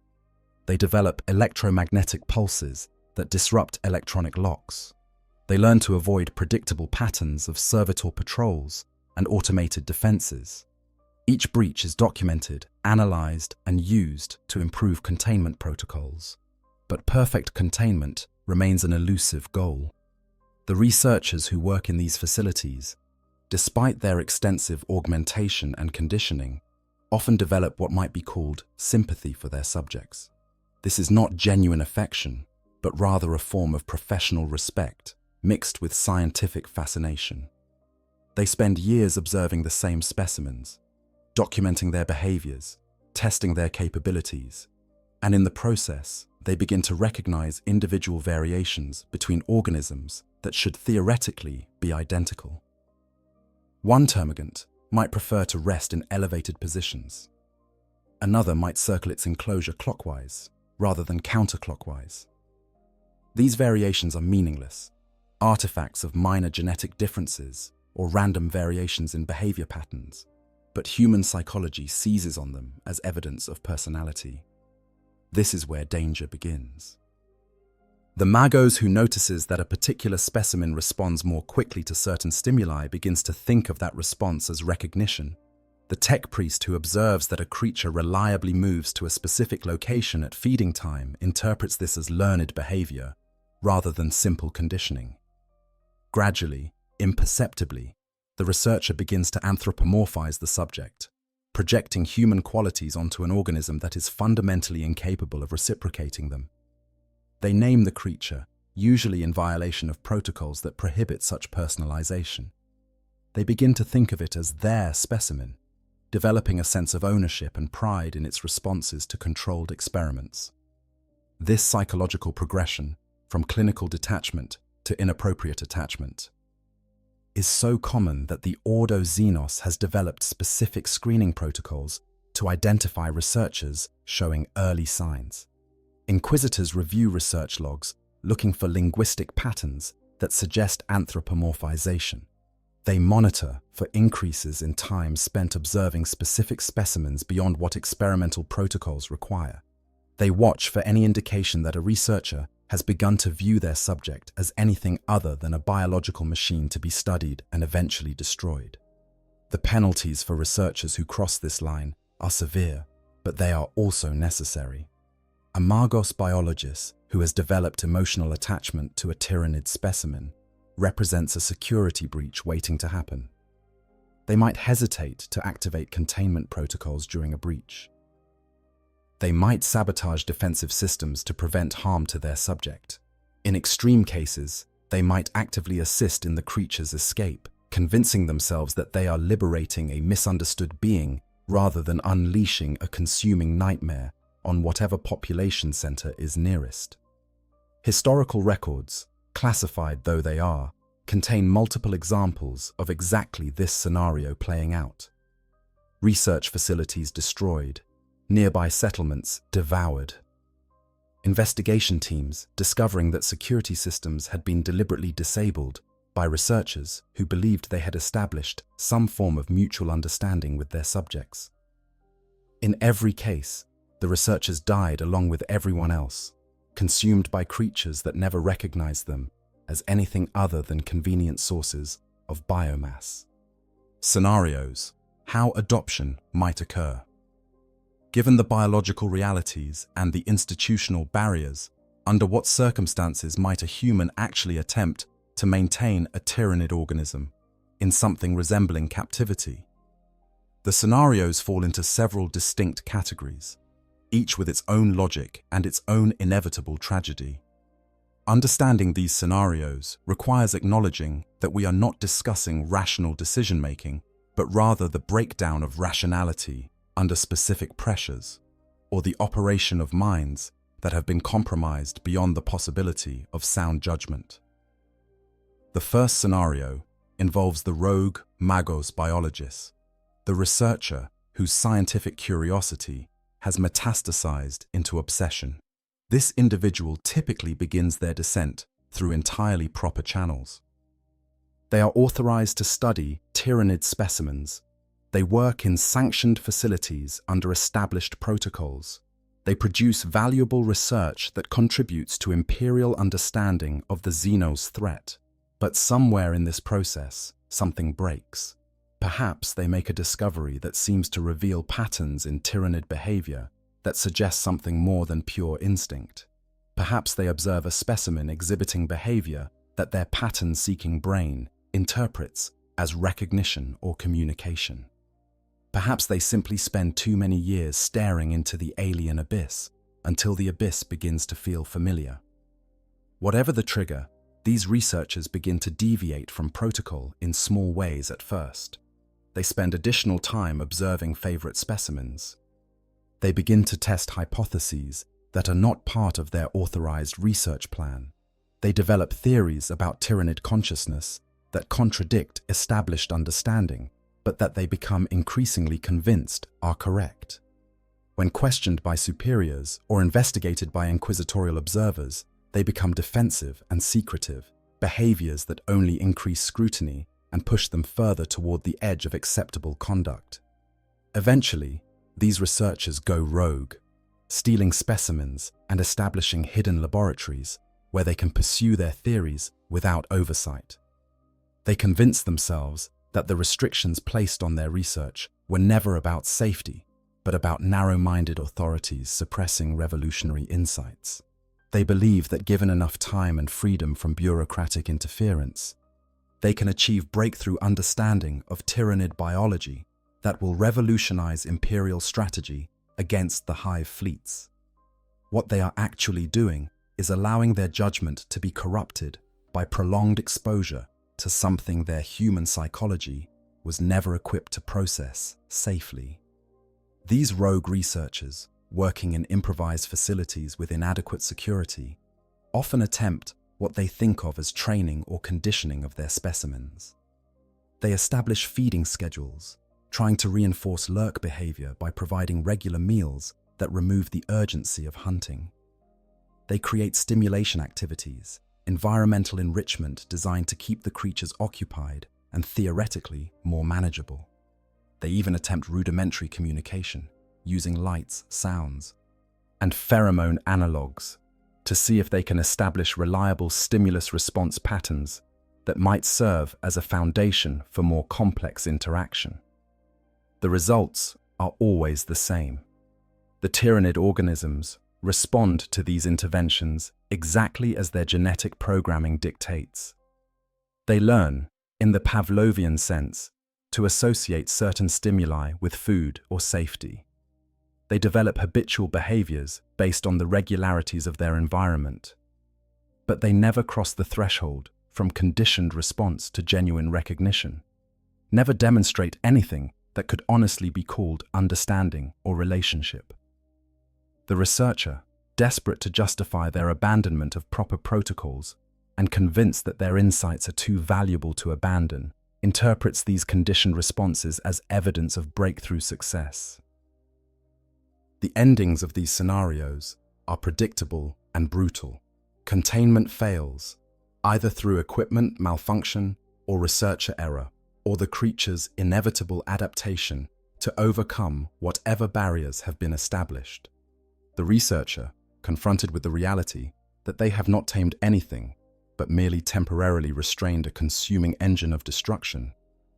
They develop electromagnetic pulses that disrupt electronic locks. They learn to avoid predictable patterns of servitor patrols and automated defenses. Each breach is documented, analyzed, and used to improve containment protocols. But perfect containment remains an elusive goal. The researchers who work in these facilities, despite their extensive augmentation and conditioning, often develop what might be called sympathy for their subjects. This is not genuine affection, but rather a form of professional respect mixed with scientific fascination. They spend years observing the same specimens, documenting their behaviors, testing their capabilities, and in the process, they begin to recognize individual variations between organisms that should theoretically be identical. One termagant might prefer to rest in elevated positions. Another might circle its enclosure clockwise rather than counterclockwise. These variations are meaningless, artifacts of minor genetic differences or random variations in behavior patterns, but human psychology seizes on them as evidence of personality. This is where danger begins. The Magos who notices that a particular specimen responds more quickly to certain stimuli begins to think of that response as recognition. The tech priest who observes that a creature reliably moves to a specific location at feeding time interprets this as learned behavior rather than simple conditioning. Gradually, imperceptibly, the researcher begins to anthropomorphize the subject, projecting human qualities onto an organism that is fundamentally incapable of reciprocating them. They name the creature, usually in violation of protocols that prohibit such personalization. They begin to think of it as their specimen, developing a sense of ownership and pride in its responses to controlled experiments. This psychological progression, from clinical detachment to inappropriate attachment, is so common that the Ordo Xenos has developed specific screening protocols to identify researchers showing early signs. Inquisitors review research logs looking for linguistic patterns that suggest anthropomorphization. They monitor for increases in time spent observing specific specimens beyond what experimental protocols require. They watch for any indication that a researcher has begun to view their subject as anything other than a biological machine to be studied and eventually destroyed. The penalties for researchers who cross this line are severe, but they are also necessary. A Magos biologist who has developed emotional attachment to a Tyranid specimen represents a security breach waiting to happen. They might hesitate to activate containment protocols during a breach. they might sabotage defensive systems to prevent harm to their subject. In extreme cases, they might actively assist in the creature's escape, convincing themselves that they are liberating a misunderstood being rather than unleashing a consuming nightmare on whatever population center is nearest. Historical records, classified though they are, contain multiple examples of exactly this scenario playing out. Research facilities destroyed, nearby settlements devoured. Investigation teams discovering that security systems had been deliberately disabled by researchers who believed they had established some form of mutual understanding with their subjects. In every case, the researchers died along with everyone else, consumed by creatures that never recognized them as anything other than convenient sources of biomass. Scenarios: how adoption might occur. Given the biological realities and the institutional barriers, under what circumstances might a human actually attempt to maintain a Tyranid organism in something resembling captivity? The scenarios fall into several distinct categories, each with its own logic and its own inevitable tragedy. Understanding these scenarios requires acknowledging that we are not discussing rational decision-making, but rather the breakdown of rationality under specific pressures, or the operation of minds that have been compromised beyond the possibility of sound judgment. The first scenario involves the rogue magos biologist, the researcher whose scientific curiosity has metastasized into obsession. This individual typically begins their descent through entirely proper channels. They are authorized to study Tyranid specimens. They work in sanctioned facilities under established protocols. They produce valuable research that contributes to imperial understanding of the Xenos threat. But somewhere in this process, something breaks. Perhaps they make a discovery that seems to reveal patterns in Tyranid behavior that suggest something more than pure instinct. Perhaps they observe a specimen exhibiting behavior that their pattern-seeking brain interprets as recognition or communication. Perhaps they simply spend too many years staring into the alien abyss until the abyss begins to feel familiar. Whatever the trigger, these researchers begin to deviate from protocol in small ways at first. They spend additional time observing favorite specimens. They begin to test hypotheses that are not part of their authorized research plan. They develop theories about Tyranid consciousness that contradict established understanding, but that they become increasingly convinced are correct. When questioned by superiors or investigated by inquisitorial observers, they become defensive and secretive, behaviors that only increase scrutiny and push them further toward the edge of acceptable conduct. Eventually, these researchers go rogue, stealing specimens and establishing hidden laboratories where they can pursue their theories without oversight. They convince themselves that the restrictions placed on their research were never about safety, but about narrow-minded authorities suppressing revolutionary insights. They believe that given enough time and freedom from bureaucratic interference, they can achieve breakthrough understanding of Tyranid biology that will revolutionize imperial strategy against the hive fleets. What they are actually doing is allowing their judgment to be corrupted by prolonged exposure to something their human psychology was never equipped to process safely. These rogue researchers, working in improvised facilities with inadequate security, often attempt what they think of as training or conditioning of their specimens. They establish feeding schedules, trying to reinforce lurk behavior by providing regular meals that remove the urgency of hunting. They create stimulation activities, environmental enrichment designed to keep the creatures occupied and theoretically more manageable. They even attempt rudimentary communication, using lights, sounds, and pheromone analogues to see if they can establish reliable stimulus-response patterns that might serve as a foundation for more complex interaction. The results are always the same. The Tyranid organisms respond to these interventions exactly as their genetic programming dictates. They learn, in the Pavlovian sense, to associate certain stimuli with food or safety. They develop habitual behaviors based on the regularities of their environment. But they never cross the threshold from conditioned response to genuine recognition, never demonstrate anything that could honestly be called understanding or relationship. The researcher, desperate to justify their abandonment of proper protocols and convinced that their insights are too valuable to abandon, interprets these conditioned responses as evidence of breakthrough success. The endings of these scenarios are predictable and brutal. Containment fails, either through equipment malfunction or researcher error, or the creature's inevitable adaptation to overcome whatever barriers have been established. The researcher, confronted with the reality that they have not tamed anything, but merely temporarily restrained a consuming engine of destruction,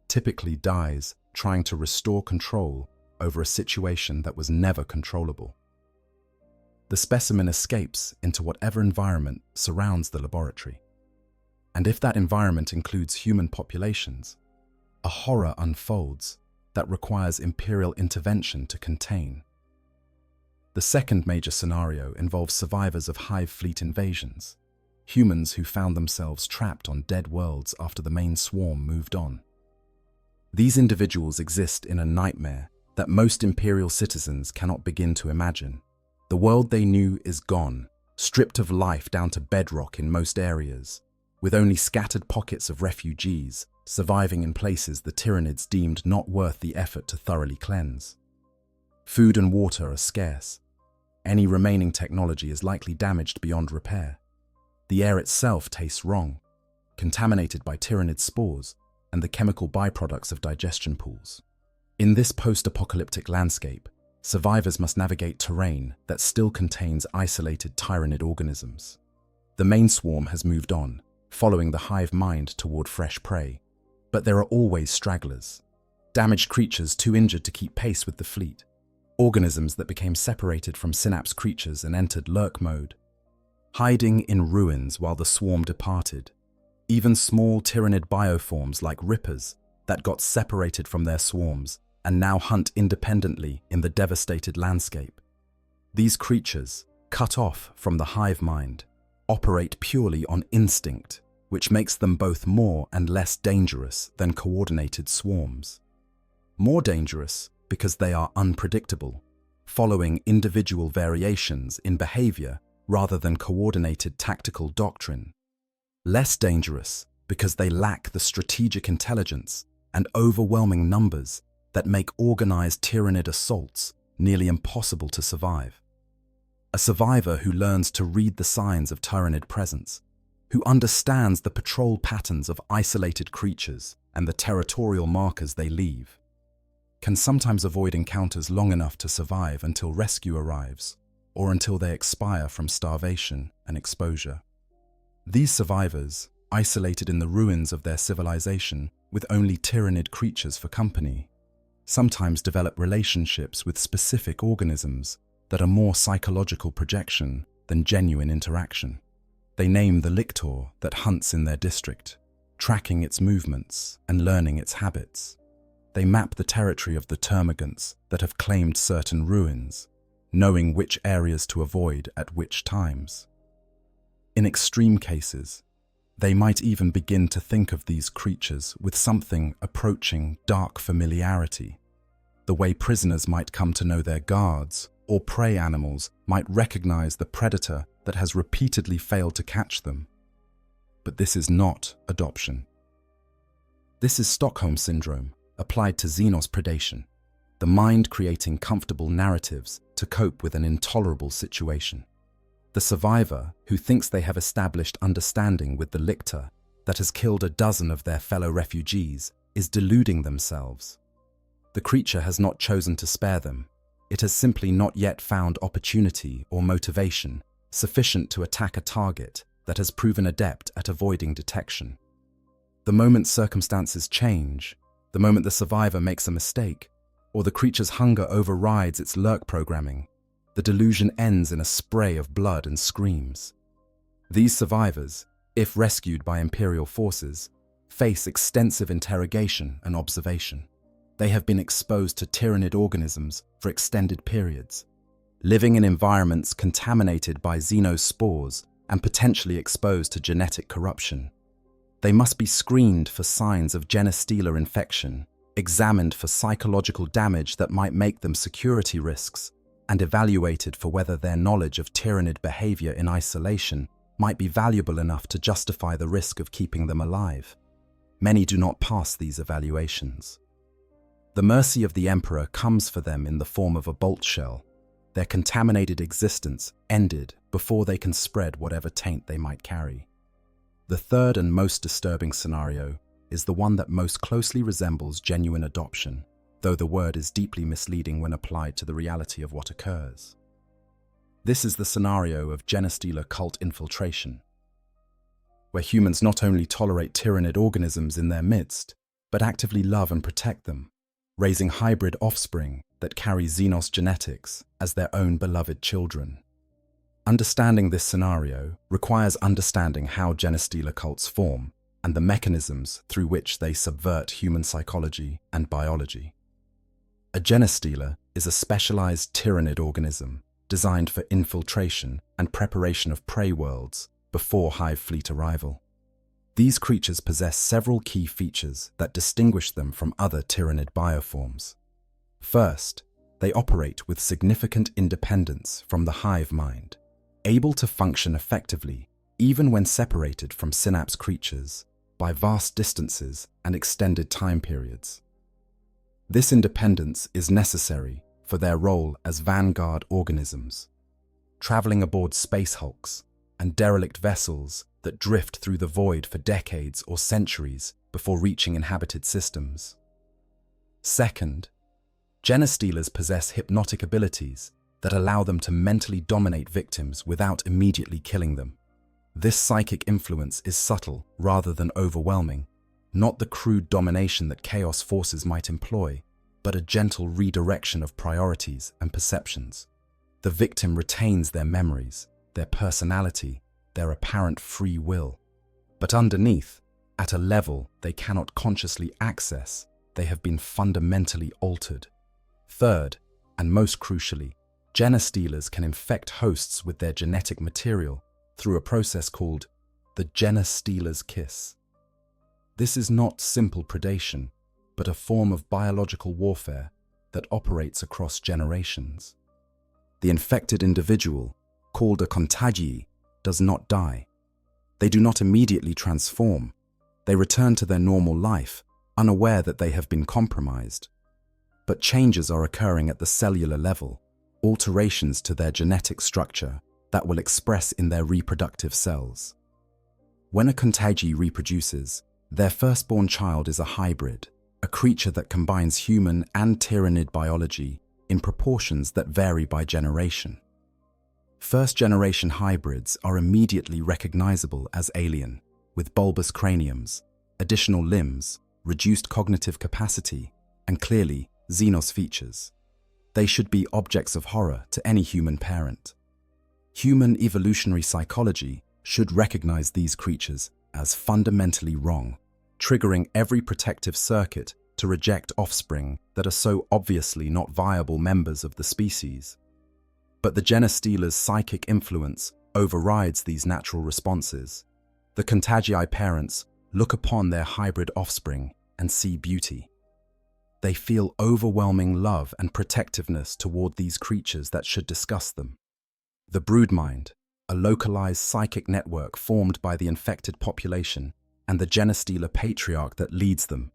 typically dies trying to restore control over a situation that was never controllable. The specimen escapes into whatever environment surrounds the laboratory. And if that environment includes human populations, a horror unfolds that requires Imperial intervention to contain. The second major scenario involves survivors of hive fleet invasions, humans who found themselves trapped on dead worlds after the main swarm moved on. These individuals exist in a nightmare that most Imperial citizens cannot begin to imagine. The world they knew is gone, stripped of life down to bedrock in most areas, with only scattered pockets of refugees surviving in places the Tyranids deemed not worth the effort to thoroughly cleanse. Food and water are scarce. Any remaining technology is likely damaged beyond repair. The air itself tastes wrong, contaminated by Tyranid spores and the chemical byproducts of digestion pools. In this post-apocalyptic landscape, survivors must navigate terrain that still contains isolated Tyranid organisms. The main swarm has moved on, following the hive mind toward fresh prey, but there are always stragglers, damaged creatures too injured to keep pace with the fleet, organisms that became separated from synapse creatures and entered lurk mode, hiding in ruins while the swarm departed, even small Tyranid bioforms like rippers that got separated from their swarms and now hunt independently in the devastated landscape. These creatures, cut off from the hive mind, operate purely on instinct, which makes them both more and less dangerous than coordinated swarms. More dangerous because they are unpredictable, following individual variations in behavior rather than coordinated tactical doctrine. Less dangerous because they lack the strategic intelligence and overwhelming numbers that make organized Tyranid assaults nearly impossible to survive. A survivor who learns to read the signs of Tyranid presence, who understands the patrol patterns of isolated creatures and the territorial markers they leave, can sometimes avoid encounters long enough to survive until rescue arrives, or until they expire from starvation and exposure. These survivors, isolated in the ruins of their civilization with only Tyranid creatures for company, sometimes develop relationships with specific organisms that are more psychological projection than genuine interaction. They name the lictor that hunts in their district, tracking its movements and learning its habits. They map the territory of the termagants that have claimed certain ruins, knowing which areas to avoid at which times. In extreme cases, they might even begin to think of these creatures with something approaching dark familiarity, the way prisoners might come to know their guards, or prey animals might recognize the predator that has repeatedly failed to catch them. But this is not adoption. This is Stockholm Syndrome applied to Xenos predation, the mind creating comfortable narratives to cope with an intolerable situation. The survivor, who thinks they have established understanding with the lictor that has killed a dozen of their fellow refugees, is deluding themselves. The creature has not chosen to spare them. It has simply not yet found opportunity or motivation sufficient to attack a target that has proven adept at avoiding detection. The moment circumstances change, the moment the survivor makes a mistake, or the creature's hunger overrides its lurk programming, the delusion ends in a spray of blood and screams. These survivors, if rescued by Imperial forces, face extensive interrogation and observation. They have been exposed to Tyranid organisms for extended periods, living in environments contaminated by xenospores and potentially exposed to genetic corruption. They must be screened for signs of genestealer infection, examined for psychological damage that might make them security risks, and evaluated for whether their knowledge of Tyranid behavior in isolation might be valuable enough to justify the risk of keeping them alive. Many do not pass these evaluations. The mercy of the Emperor comes for them in the form of a bolt shell. Their contaminated existence ended before they can spread whatever taint they might carry. The third and most disturbing scenario is the one that most closely resembles genuine adoption, though the word is deeply misleading when applied to the reality of what occurs. This is the scenario of genestealer cult infiltration, where humans not only tolerate Tyranid organisms in their midst, but actively love and protect them, raising hybrid offspring that carry Xenos genetics as their own beloved children. Understanding this scenario requires understanding how genestealer cults form and the mechanisms through which they subvert human psychology and biology. A genestealer is a specialized Tyranid organism designed for infiltration and preparation of prey worlds before hive fleet arrival. These creatures possess several key features that distinguish them from other Tyranid bioforms. First, they operate with significant independence from the hive mind, able to function effectively even when separated from synapse creatures by vast distances and extended time periods. This independence is necessary for their role as vanguard organisms, traveling aboard space hulks and derelict vessels that drift through the void for decades or centuries before reaching inhabited systems. Second, genestealers possess hypnotic abilities that allow them to mentally dominate victims without immediately killing them. This psychic influence is subtle rather than overwhelming, not the crude domination that chaos forces might employ, but a gentle redirection of priorities and perceptions. The victim retains their memories, their personality, their apparent free will. But underneath, at a level they cannot consciously access, they have been fundamentally altered. Third, and most crucially, genestealers can infect hosts with their genetic material through a process called the genestealer's kiss. This is not simple predation, but a form of biological warfare that operates across generations. The infected individual, called a contagii, does not die. They do not immediately transform. They return to their normal life, unaware that they have been compromised. But changes are occurring at the cellular level, alterations to their genetic structure that will express in their reproductive cells. When a contagii reproduces, their firstborn child is a hybrid, a creature that combines human and Tyranid biology in proportions that vary by generation. First-generation hybrids are immediately recognizable as alien, with bulbous craniums, additional limbs, reduced cognitive capacity, and clearly Xenos features. They should be objects of horror to any human parent. Human evolutionary psychology should recognize these creatures as fundamentally wrong, triggering every protective circuit to reject offspring that are so obviously not viable members of the species. But the genestealer's psychic influence overrides these natural responses. The contagii parents look upon their hybrid offspring and see beauty. They feel overwhelming love and protectiveness toward these creatures that should disgust them. The broodmind, a localized psychic network formed by the infected population and the genestealer patriarch that leads them,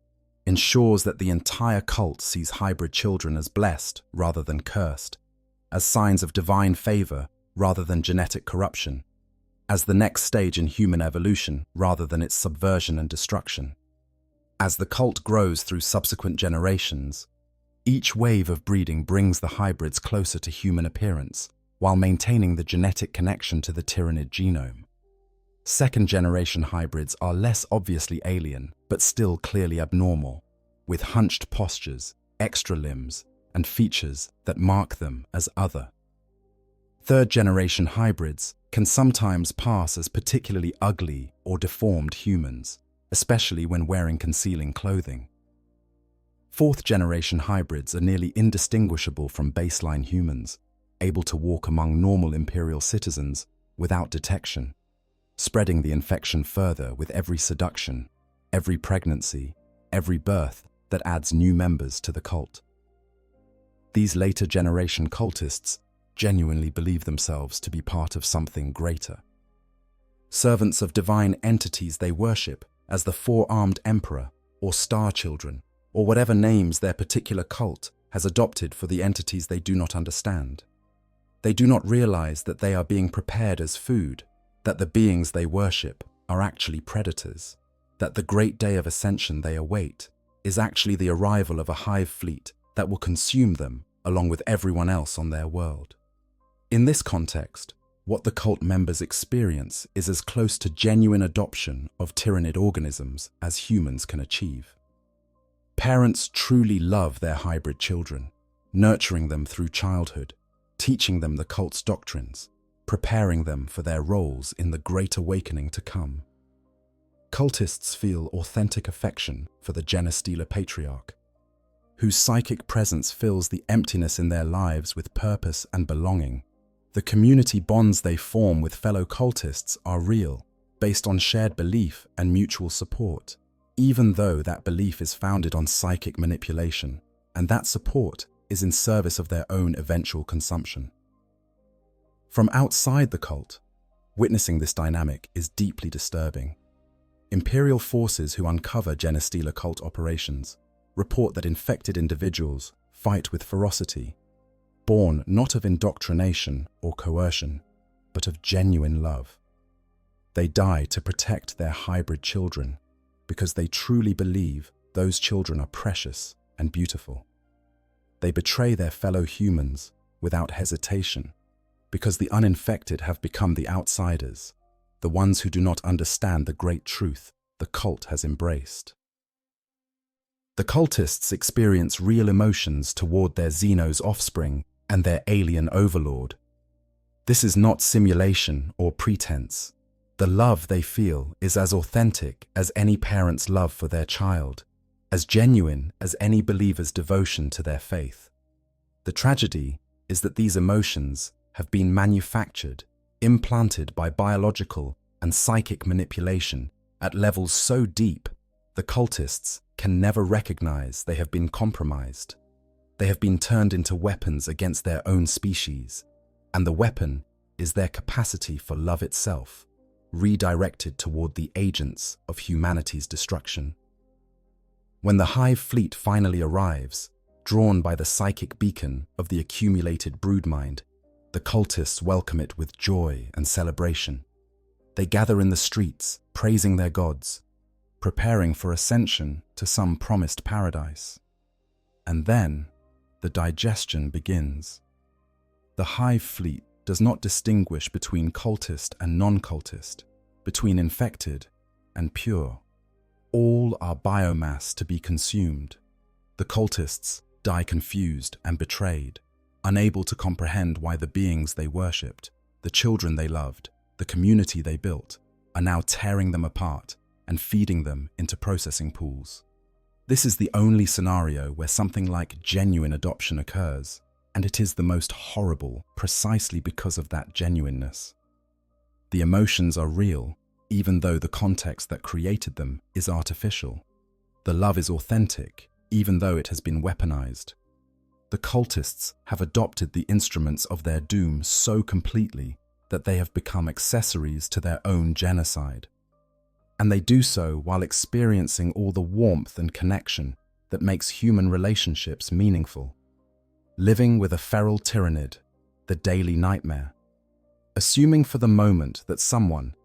ensures that the entire cult sees hybrid children as blessed rather than cursed, as signs of divine favor rather than genetic corruption, as the next stage in human evolution rather than its subversion and destruction. As the cult grows through subsequent generations, each wave of breeding brings the hybrids closer to human appearance, while maintaining the genetic connection to the Tyranid genome. Second-generation hybrids are less obviously alien, but still clearly abnormal, with hunched postures, extra limbs, and features that mark them as other. Third-generation hybrids can sometimes pass as particularly ugly or deformed humans, especially when wearing concealing clothing. Fourth-generation hybrids are nearly indistinguishable from baseline humans, able to walk among normal Imperial citizens without detection, spreading the infection further with every seduction, every pregnancy, every birth that adds new members to the cult. These later-generation cultists genuinely believe themselves to be part of something greater. Servants of divine entities they worship as the four-armed emperor or star children, or whatever names their particular cult has adopted for the entities they do not understand. They do not realize that they are being prepared as food, that the beings they worship are actually predators, that the great day of ascension they await is actually the arrival of a hive fleet that will consume them along with everyone else on their world. In this context, what the cult members experience is as close to genuine adoption of Tyranid organisms as humans can achieve. Parents truly love their hybrid children, nurturing them through childhood, teaching them the cult's doctrines, preparing them for their roles in the great awakening to come. Cultists feel authentic affection for the Genestealer patriarch, whose psychic presence fills the emptiness in their lives with purpose and belonging. The community bonds they form with fellow cultists are real, based on shared belief and mutual support, even though that belief is founded on psychic manipulation, and that support is in service of their own eventual consumption. From outside the cult, witnessing this dynamic is deeply disturbing. Imperial forces who uncover Genestealer cult operations report that infected individuals fight with ferocity, born not of indoctrination or coercion, but of genuine love. They die to protect their hybrid children because they truly believe those children are precious and beautiful. They betray their fellow humans without hesitation because the uninfected have become the outsiders, the ones who do not understand the great truth the cult has embraced. The cultists experience real emotions toward their Xenos offspring and their alien overlord. This is not simulation or pretense. The love they feel is as authentic as any parent's love for their child, as genuine as any believer's devotion to their faith. The tragedy is that these emotions have been manufactured, implanted by biological and psychic manipulation at levels so deep the cultists can never recognize they have been compromised. They have been turned into weapons against their own species, and the weapon is their capacity for love itself, redirected toward the agents of humanity's destruction. When the hive fleet finally arrives, drawn by the psychic beacon of the accumulated broodmind, the cultists welcome it with joy and celebration. They gather in the streets, praising their gods, preparing for ascension to some promised paradise. And then, the digestion begins. The hive fleet does not distinguish between cultist and non-cultist, between infected and pure. All are biomass to be consumed. The cultists die confused and betrayed, unable to comprehend why the beings they worshipped, the children they loved, the community they built, are now tearing them apart and feeding them into processing pools. This is the only scenario where something like genuine adoption occurs, and it is the most horrible precisely because of that genuineness. The emotions are real, even though the context that created them is artificial. The love is authentic, even though it has been weaponized. The cultists have adopted the instruments of their doom so completely that they have become accessories to their own genocide. And they do so while experiencing all the warmth and connection that makes human relationships meaningful. Living with a feral Tyranid, the daily nightmare. Assuming for the moment that someone,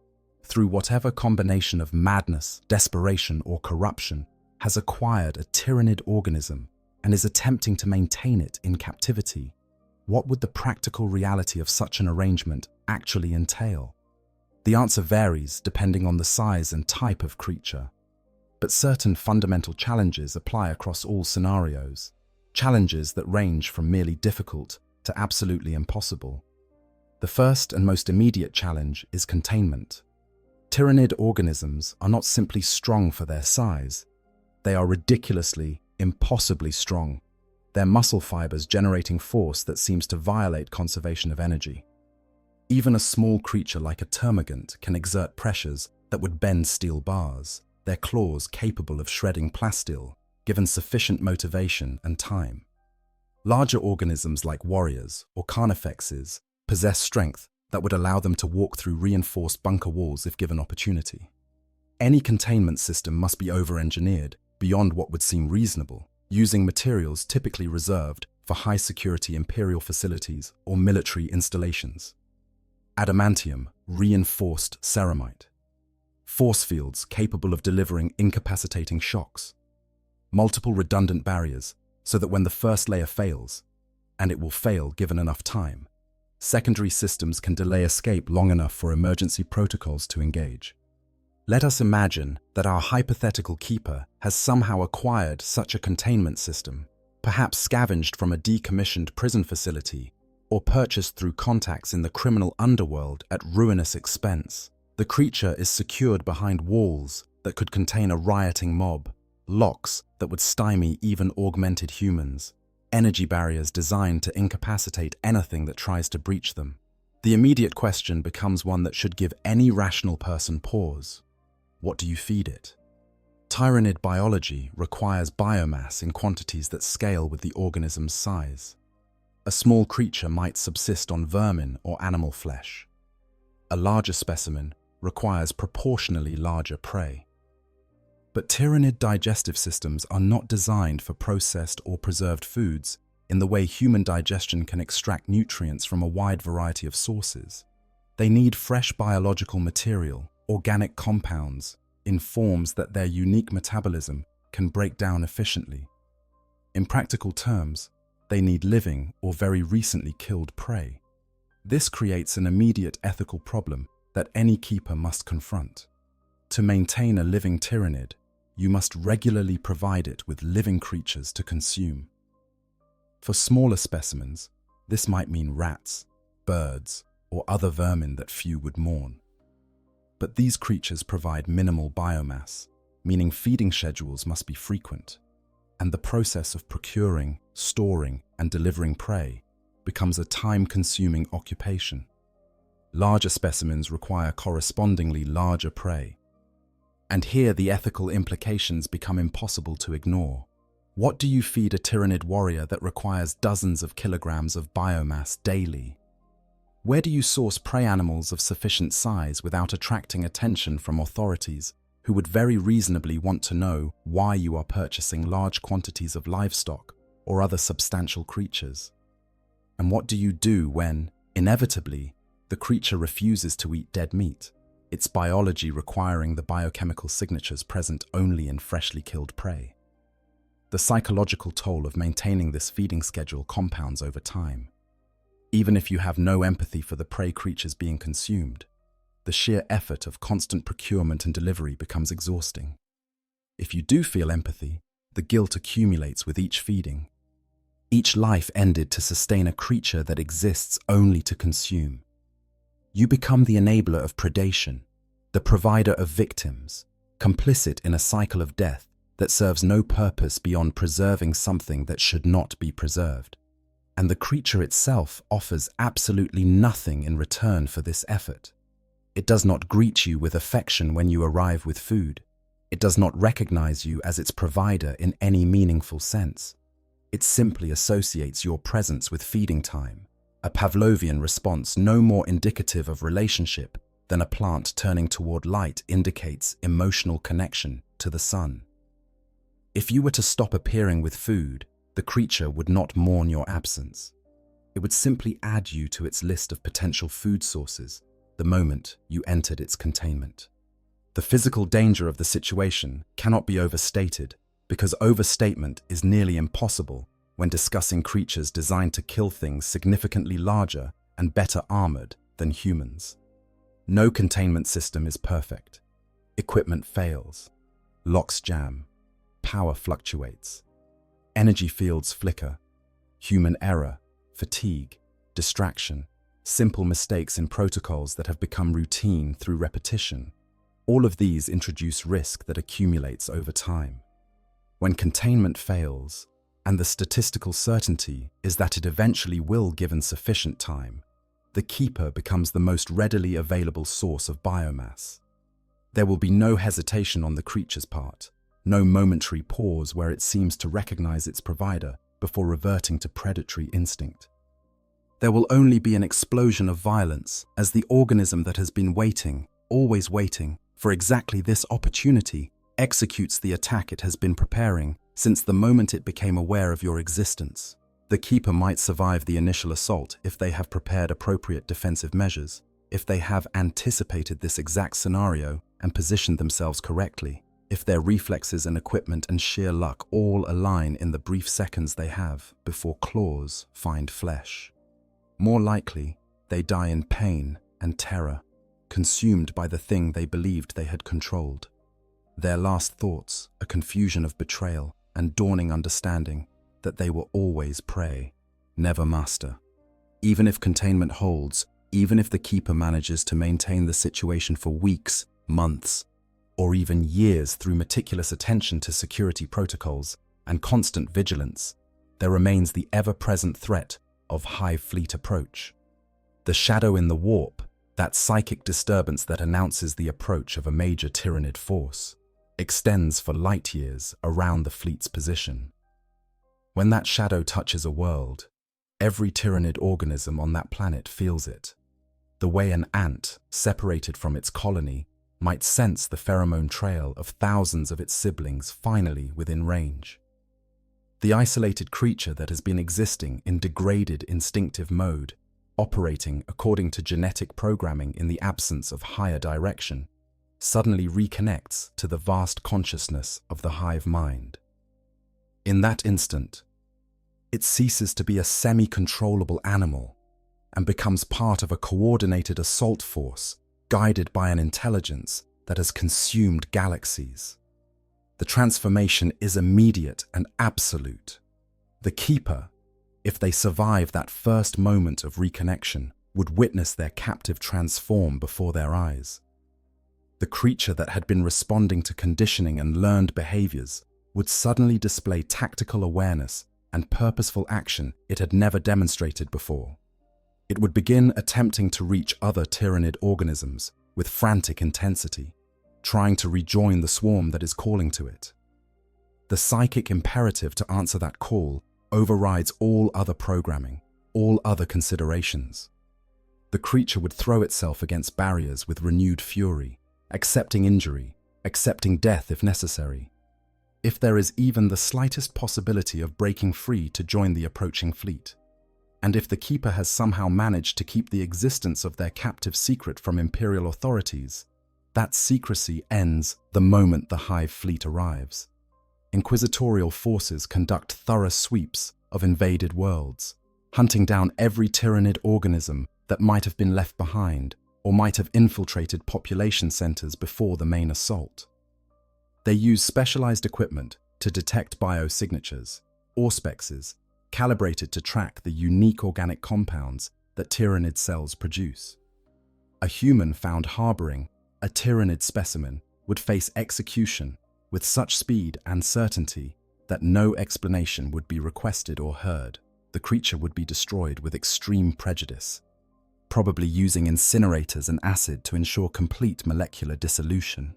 through whatever combination of madness, desperation, or corruption, has acquired a Tyranid organism and is attempting to maintain it in captivity, what would the practical reality of such an arrangement actually entail? The answer varies depending on the size and type of creature, but certain fundamental challenges apply across all scenarios, challenges that range from merely difficult to absolutely impossible. The first and most immediate challenge is containment. Tyranid organisms are not simply strong for their size, they are ridiculously impossibly strong, their muscle fibers generating force that seems to violate conservation of energy. Even a small creature like a termagant can exert pressures that would bend steel bars, their claws capable of shredding plasteel, given sufficient motivation and time. Larger organisms like warriors or carnifexes possess strength that would allow them to walk through reinforced bunker walls if given opportunity. Any containment system must be over-engineered beyond what would seem reasonable, using materials typically reserved for high-security imperial facilities or military installations. Adamantium, reinforced ceramite. Force fields capable of delivering incapacitating shocks. Multiple redundant barriers so that when the first layer fails, and it will fail given enough time, secondary systems can delay escape long enough for emergency protocols to engage. Let us imagine that our hypothetical keeper has somehow acquired such a containment system, perhaps scavenged from a decommissioned prison facility or purchased through contacts in the criminal underworld at ruinous expense. The creature is secured behind walls that could contain a rioting mob, locks that would stymie even augmented humans, energy barriers designed to incapacitate anything that tries to breach them. The immediate question becomes one that should give any rational person pause. What do you feed it? Tyranid biology requires biomass in quantities that scale with the organism's size. A small creature might subsist on vermin or animal flesh. A larger specimen requires proportionally larger prey. But Tyranid digestive systems are not designed for processed or preserved foods in the way human digestion can extract nutrients from a wide variety of sources. They need fresh biological material, organic compounds, in forms that their unique metabolism can break down efficiently. In practical terms, they need living or very recently killed prey. This creates an immediate ethical problem that any keeper must confront. To maintain a living Tyranid, you must regularly provide it with living creatures to consume. For smaller specimens, this might mean rats, birds, or other vermin that few would mourn. But these creatures provide minimal biomass, meaning feeding schedules must be frequent, and the process of procuring, storing, and delivering prey becomes a time-consuming occupation. Larger specimens require correspondingly larger prey. And here the ethical implications become impossible to ignore. What do you feed a Tyranid warrior that requires dozens of kilograms of biomass daily? Where do you source prey animals of sufficient size without attracting attention from authorities who would very reasonably want to know why you are purchasing large quantities of livestock or other substantial creatures? And what do you do when, inevitably, the creature refuses to eat dead meat, its biology requiring the biochemical signatures present only in freshly killed prey? The psychological toll of maintaining this feeding schedule compounds over time. Even if you have no empathy for the prey creatures being consumed, the sheer effort of constant procurement and delivery becomes exhausting. If you do feel empathy, the guilt accumulates with each feeding. Each life ended to sustain a creature that exists only to consume. You become the enabler of predation, the provider of victims, complicit in a cycle of death that serves no purpose beyond preserving something that should not be preserved. And the creature itself offers absolutely nothing in return for this effort. It does not greet you with affection when you arrive with food. It does not recognize you as its provider in any meaningful sense. It simply associates your presence with feeding time, a Pavlovian response no more indicative of relationship than a plant turning toward light indicates emotional connection to the sun. If you were to stop appearing with food, the creature would not mourn your absence. It would simply add you to its list of potential food sources the moment you entered its containment. The physical danger of the situation cannot be overstated because overstatement is nearly impossible when discussing creatures designed to kill things significantly larger and better armored than humans. No containment system is perfect. Equipment fails. Locks jam. Power fluctuates. Energy fields flicker. Human error, fatigue, distraction, simple mistakes in protocols that have become routine through repetition. All of these introduce risk that accumulates over time. When containment fails, and the statistical certainty is that it eventually will given sufficient time, the keeper becomes the most readily available source of biomass. There will be no hesitation on the creature's part, no momentary pause where it seems to recognize its provider before reverting to predatory instinct. There will only be an explosion of violence as the organism that has been waiting, always waiting, for exactly this opportunity executes the attack it has been preparing since the moment it became aware of your existence. The keeper might survive the initial assault if they have prepared appropriate defensive measures, if they have anticipated this exact scenario and positioned themselves correctly, if their reflexes and equipment and sheer luck all align in the brief seconds they have before claws find flesh. More likely, they die in pain and terror, consumed by the thing they believed they had controlled. Their last thoughts, a confusion of betrayal and dawning understanding that they were always prey, never master. Even if containment holds, even if the keeper manages to maintain the situation for weeks, months, or even years through meticulous attention to security protocols and constant vigilance, there remains the ever-present threat of hive fleet approach. The shadow in the warp, that psychic disturbance that announces the approach of a major Tyranid force, extends for light years around the fleet's position. When that shadow touches a world, every Tyranid organism on that planet feels it. The way an ant, separated from its colony, might sense the pheromone trail of thousands of its siblings finally within range. The isolated creature that has been existing in degraded instinctive mode, operating according to genetic programming in the absence of higher direction, suddenly reconnects to the vast consciousness of the hive mind. In that instant, it ceases to be a semi-controllable animal and becomes part of a coordinated assault force guided by an intelligence that has consumed galaxies. The transformation is immediate and absolute. The keeper, if they survive that first moment of reconnection, would witness their captive transform before their eyes. The creature that had been responding to conditioning and learned behaviors would suddenly display tactical awareness and purposeful action it had never demonstrated before. It would begin attempting to reach other Tyranid organisms with frantic intensity, trying to rejoin the swarm that is calling to it. The psychic imperative to answer that call overrides all other programming, all other considerations. The creature would throw itself against barriers with renewed fury, accepting injury, accepting death if necessary, if there is even the slightest possibility of breaking free to join the approaching fleet. And if the keeper has somehow managed to keep the existence of their captive secret from Imperial authorities, that secrecy ends the moment the hive fleet arrives. Inquisitorial forces conduct thorough sweeps of invaded worlds, hunting down every Tyranid organism that might have been left behind or might have infiltrated population centers before the main assault. They use specialized equipment to detect biosignatures, auspexes, calibrated to track the unique organic compounds that Tyranid cells produce. A human found harboring a Tyranid specimen would face execution with such speed and certainty that no explanation would be requested or heard. The creature would be destroyed with extreme prejudice, probably using incinerators and acid to ensure complete molecular dissolution.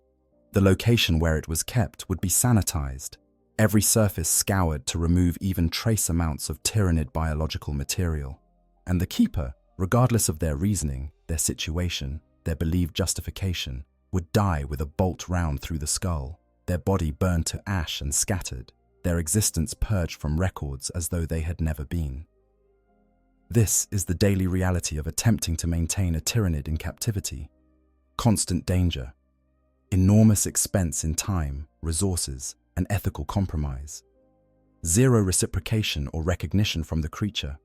The location where it was kept would be sanitized, every surface scoured to remove even trace amounts of Tyranid biological material. And the keeper, regardless of their reasoning, their situation, their believed justification, would die with a bolt round through the skull, their body burned to ash and scattered, their existence purged from records as though they had never been. This is the daily reality of attempting to maintain a Tyranid in captivity. Constant danger, enormous expense in time, resources, and ethical compromise, zero reciprocation or recognition from the creature,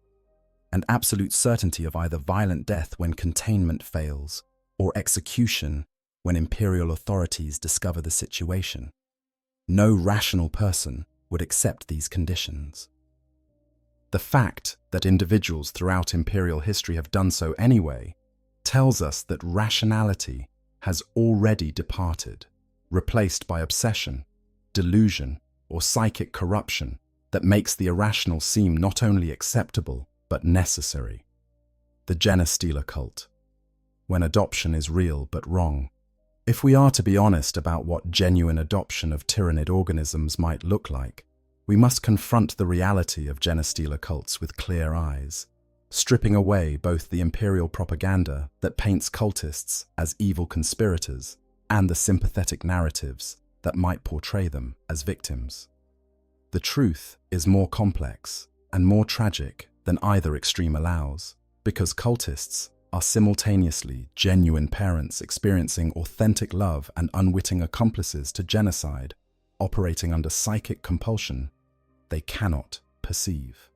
and absolute certainty of either violent death when containment fails or execution when Imperial authorities discover the situation. No rational person would accept these conditions. The fact that individuals throughout Imperial history have done so anyway tells us that rationality has already departed, replaced by obsession, delusion, or psychic corruption that makes the irrational seem not only acceptable, but necessary. The Genestealer cult. When adoption is real but wrong. If we are to be honest about what genuine adoption of Tyranid organisms might look like, we must confront the reality of Genestealer cults with clear eyes, stripping away both the imperial propaganda that paints cultists as evil conspirators and the sympathetic narratives that might portray them as victims. The truth is more complex and more tragic than either extreme allows, because cultists are simultaneously genuine parents experiencing authentic love and unwitting accomplices to genocide, operating under psychic compulsion they cannot perceive.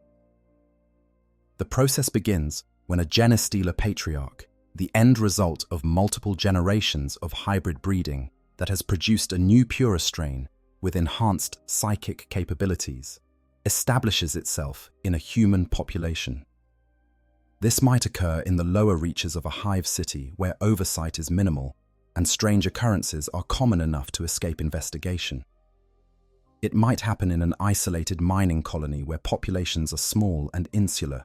The process begins when a Genestealer patriarch, the end result of multiple generations of hybrid breeding that has produced a new purer strain with enhanced psychic capabilities, establishes itself in a human population. This might occur in the lower reaches of a hive city where oversight is minimal and strange occurrences are common enough to escape investigation. It might happen in an isolated mining colony where populations are small and insular.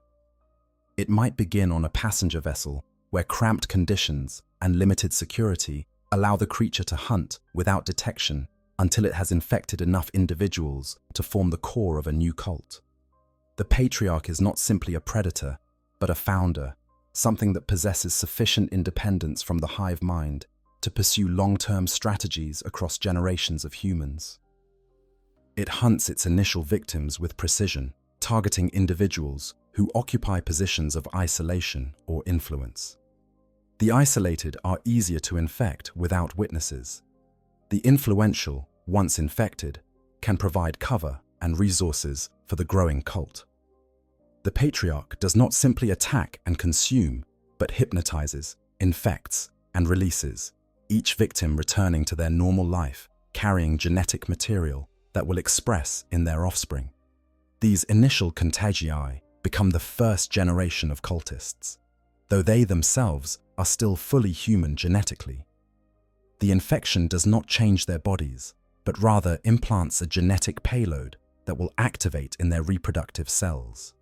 It might begin on a passenger vessel where cramped conditions and limited security allow the creature to hunt without detection until it has infected enough individuals to form the core of a new cult. The patriarch is not simply a predator, but a founder, something that possesses sufficient independence from the hive mind to pursue long-term strategies across generations of humans. It hunts its initial victims with precision, targeting individuals who occupy positions of isolation or influence. The isolated are easier to infect without witnesses. The influential, once infected, can provide cover and resources for the growing cult. The patriarch does not simply attack and consume, but hypnotizes, infects, and releases, each victim returning to their normal life, carrying genetic material that will express in their offspring. These initial contagii become the first generation of cultists, though they themselves are still fully human genetically. The infection does not change their bodies, but rather implants a genetic payload that will activate in their reproductive cells.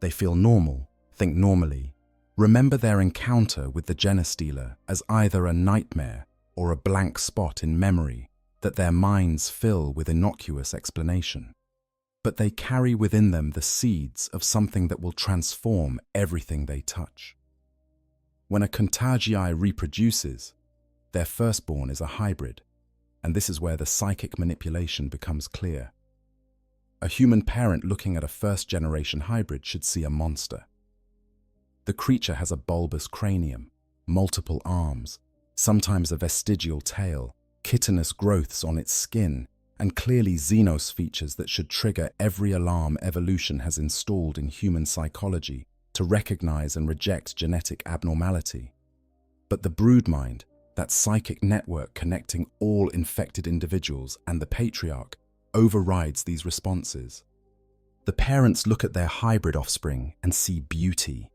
They feel normal, think normally, remember their encounter with the Genestealer as either a nightmare or a blank spot in memory that their minds fill with innocuous explanation. But they carry within them the seeds of something that will transform everything they touch. When a contagii reproduces, their firstborn is a hybrid, and this is where the psychic manipulation becomes clear. A human parent looking at a first-generation hybrid should see a monster. The creature has a bulbous cranium, multiple arms, sometimes a vestigial tail, chitinous growths on its skin, and clearly Xenos features that should trigger every alarm evolution has installed in human psychology to recognize and reject genetic abnormality. But the broodmind, that psychic network connecting all infected individuals and the patriarch, overrides these responses. The parents look at their hybrid offspring and see beauty.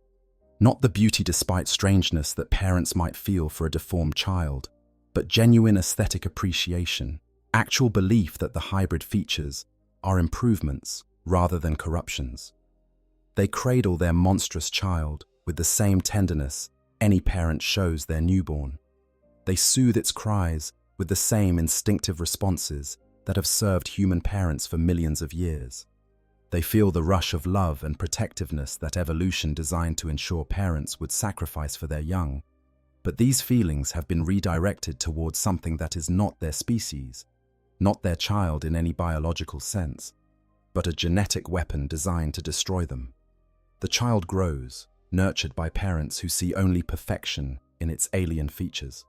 Not the beauty despite strangeness that parents might feel for a deformed child, but genuine aesthetic appreciation, actual belief that the hybrid features are improvements rather than corruptions. They cradle their monstrous child with the same tenderness any parent shows their newborn. They soothe its cries with the same instinctive responses that have served human parents for millions of years. They feel the rush of love and protectiveness that evolution designed to ensure parents would sacrifice for their young. But these feelings have been redirected towards something that is not their species, not their child in any biological sense, but a genetic weapon designed to destroy them. The child grows, nurtured by parents who see only perfection in its alien features.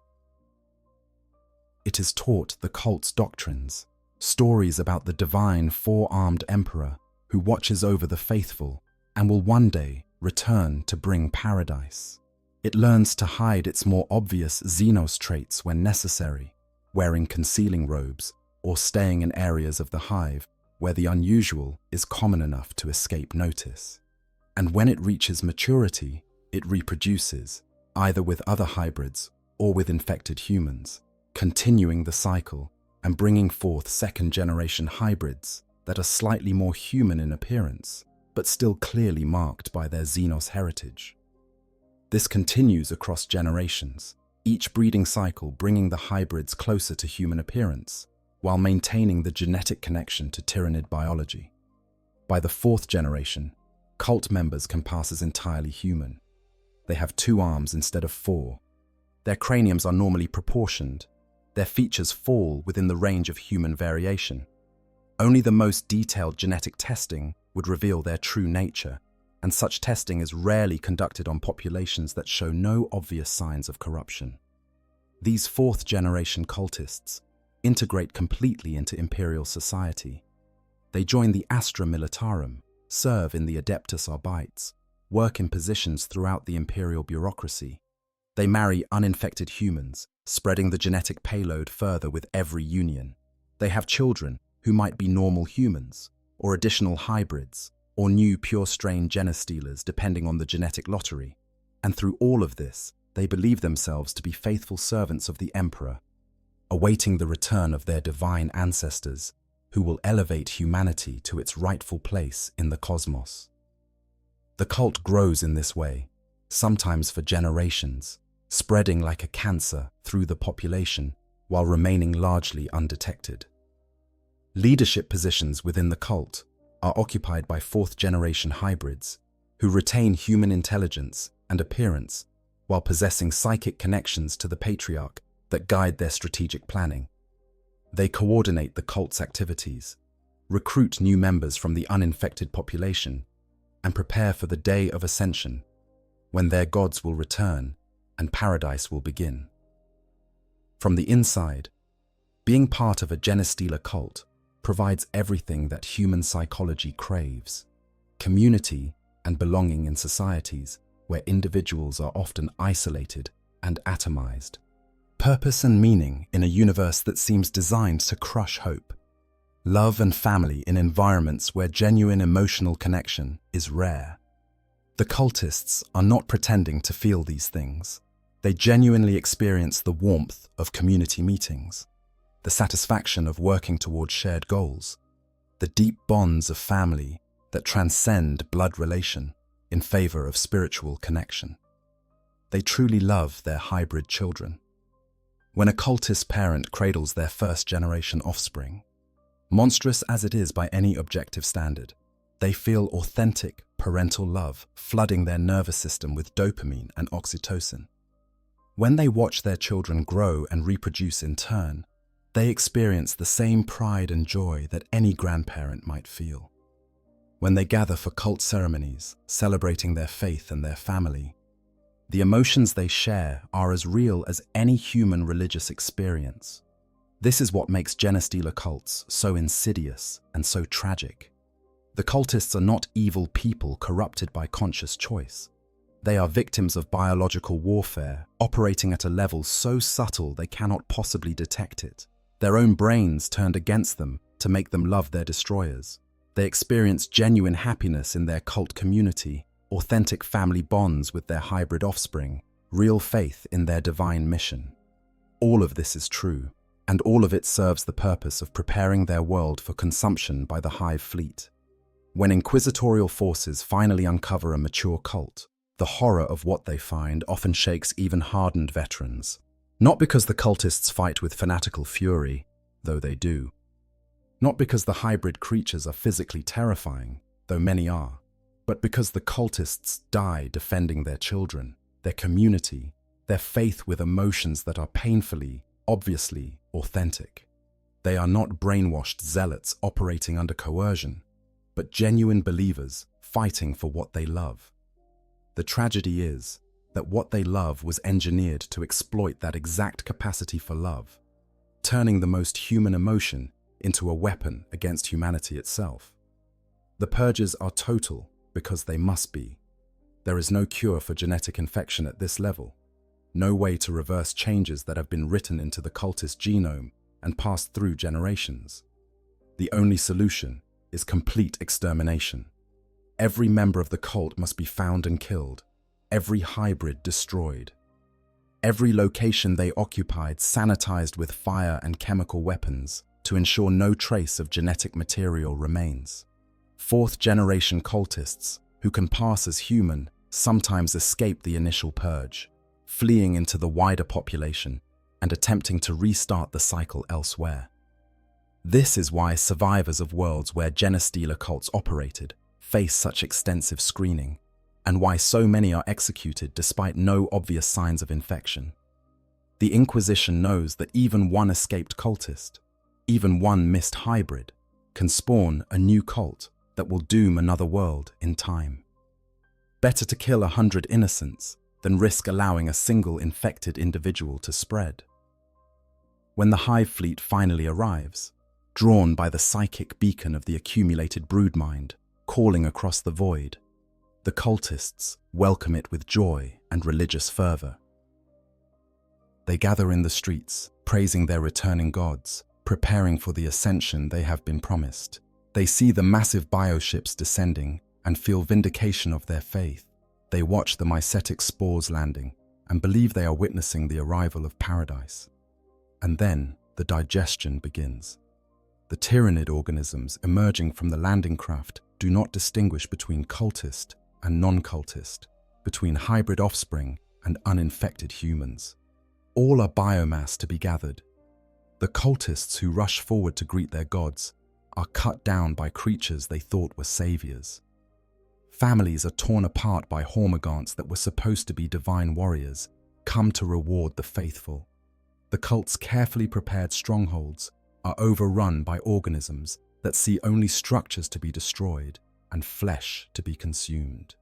It is taught the cult's doctrines, stories about the divine four-armed emperor who watches over the faithful and will one day return to bring paradise. It learns to hide its more obvious Xenos traits when necessary, wearing concealing robes or staying in areas of the hive where the unusual is common enough to escape notice. And when it reaches maturity, it reproduces, either with other hybrids or with infected humans, continuing the cycle and bringing forth second-generation hybrids that are slightly more human in appearance, but still clearly marked by their Xenos heritage. This continues across generations, each breeding cycle bringing the hybrids closer to human appearance, while maintaining the genetic connection to Tyranid biology. By the fourth generation, cult members can pass as entirely human. They have 2 arms instead of 4. Their craniums are normally proportioned. Their features fall within the range of human variation. Only the most detailed genetic testing would reveal their true nature, and such testing is rarely conducted on populations that show no obvious signs of corruption. These fourth-generation cultists integrate completely into Imperial society. They join the Astra Militarum, serve in the Adeptus Arbites, work in positions throughout the Imperial bureaucracy. They marry uninfected humans, spreading the genetic payload further with every union. They have children who might be normal humans, or additional hybrids, or new pure-strain genestealers depending on the genetic lottery. And through all of this, they believe themselves to be faithful servants of the Emperor, awaiting the return of their divine ancestors, who will elevate humanity to its rightful place in the cosmos. The cult grows in this way, sometimes for generations, spreading like a cancer through the population while remaining largely undetected. Leadership positions within the cult are occupied by fourth-generation hybrids who retain human intelligence and appearance while possessing psychic connections to the patriarch that guide their strategic planning. They coordinate the cult's activities, recruit new members from the uninfected population, and prepare for the day of ascension, when their gods will return and paradise will begin. From the inside, being part of a genestealer cult provides everything that human psychology craves: community and belonging in societies where individuals are often isolated and atomized. Purpose and meaning in a universe that seems designed to crush hope. Love and family in environments where genuine emotional connection is rare. The cultists are not pretending to feel these things. They genuinely experience the warmth of community meetings, the satisfaction of working towards shared goals, the deep bonds of family that transcend blood relation in favor of spiritual connection. They truly love their hybrid children. When a cultist parent cradles their first-generation offspring, monstrous as it is by any objective standard, they feel authentic parental love flooding their nervous system with dopamine and oxytocin. When they watch their children grow and reproduce in turn, they experience the same pride and joy that any grandparent might feel. When they gather for cult ceremonies, celebrating their faith and their family, the emotions they share are as real as any human religious experience. This is what makes genestealer cults so insidious and so tragic. The cultists are not evil people corrupted by conscious choice. They are victims of biological warfare, operating at a level so subtle they cannot possibly detect it. Their own brains turned against them to make them love their destroyers. They experience genuine happiness in their cult community, authentic family bonds with their hybrid offspring, real faith in their divine mission. All of this is true, and all of it serves the purpose of preparing their world for consumption by the hive fleet. When inquisitorial forces finally uncover a mature cult, the horror of what they find often shakes even hardened veterans. Not because the cultists fight with fanatical fury, though they do. Not because the hybrid creatures are physically terrifying, though many are. But because the cultists die defending their children, their community, their faith with emotions that are painfully, obviously authentic. They are not brainwashed zealots operating under coercion, but genuine believers fighting for what they love. The tragedy is that what they love was engineered to exploit that exact capacity for love, turning the most human emotion into a weapon against humanity itself. The purges are total because they must be. There is no cure for genetic infection at this level, no way to reverse changes that have been written into the cultist genome and passed through generations. The only solution is complete extermination. Every member of the cult must be found and killed, every hybrid destroyed. Every location they occupied sanitized with fire and chemical weapons to ensure no trace of genetic material remains. Fourth-generation cultists, who can pass as human, sometimes escape the initial purge, fleeing into the wider population and attempting to restart the cycle elsewhere. This is why survivors of worlds where genestealer cults operated face such extensive screening, and why so many are executed despite no obvious signs of infection. The Inquisition knows that even one escaped cultist, even one missed hybrid, can spawn a new cult that will doom another world in time. Better to kill 100 innocents than risk allowing a single infected individual to spread. When the hive fleet finally arrives, drawn by the psychic beacon of the accumulated broodmind calling across the void, the cultists welcome it with joy and religious fervor. They gather in the streets, praising their returning gods, preparing for the ascension they have been promised. They see the massive bioships descending and feel vindication of their faith. They watch the mycetic spores landing and believe they are witnessing the arrival of paradise. And then the digestion begins. The Tyranid organisms emerging from the landing craft do not distinguish between cultist and non-cultist, between hybrid offspring and uninfected humans. All are biomass to be gathered. The cultists who rush forward to greet their gods are cut down by creatures they thought were saviors. Families are torn apart by hormagaunts that were supposed to be divine warriors, come to reward the faithful. The cult's carefully prepared strongholds are overrun by organisms that see only structures to be destroyed and flesh to be consumed.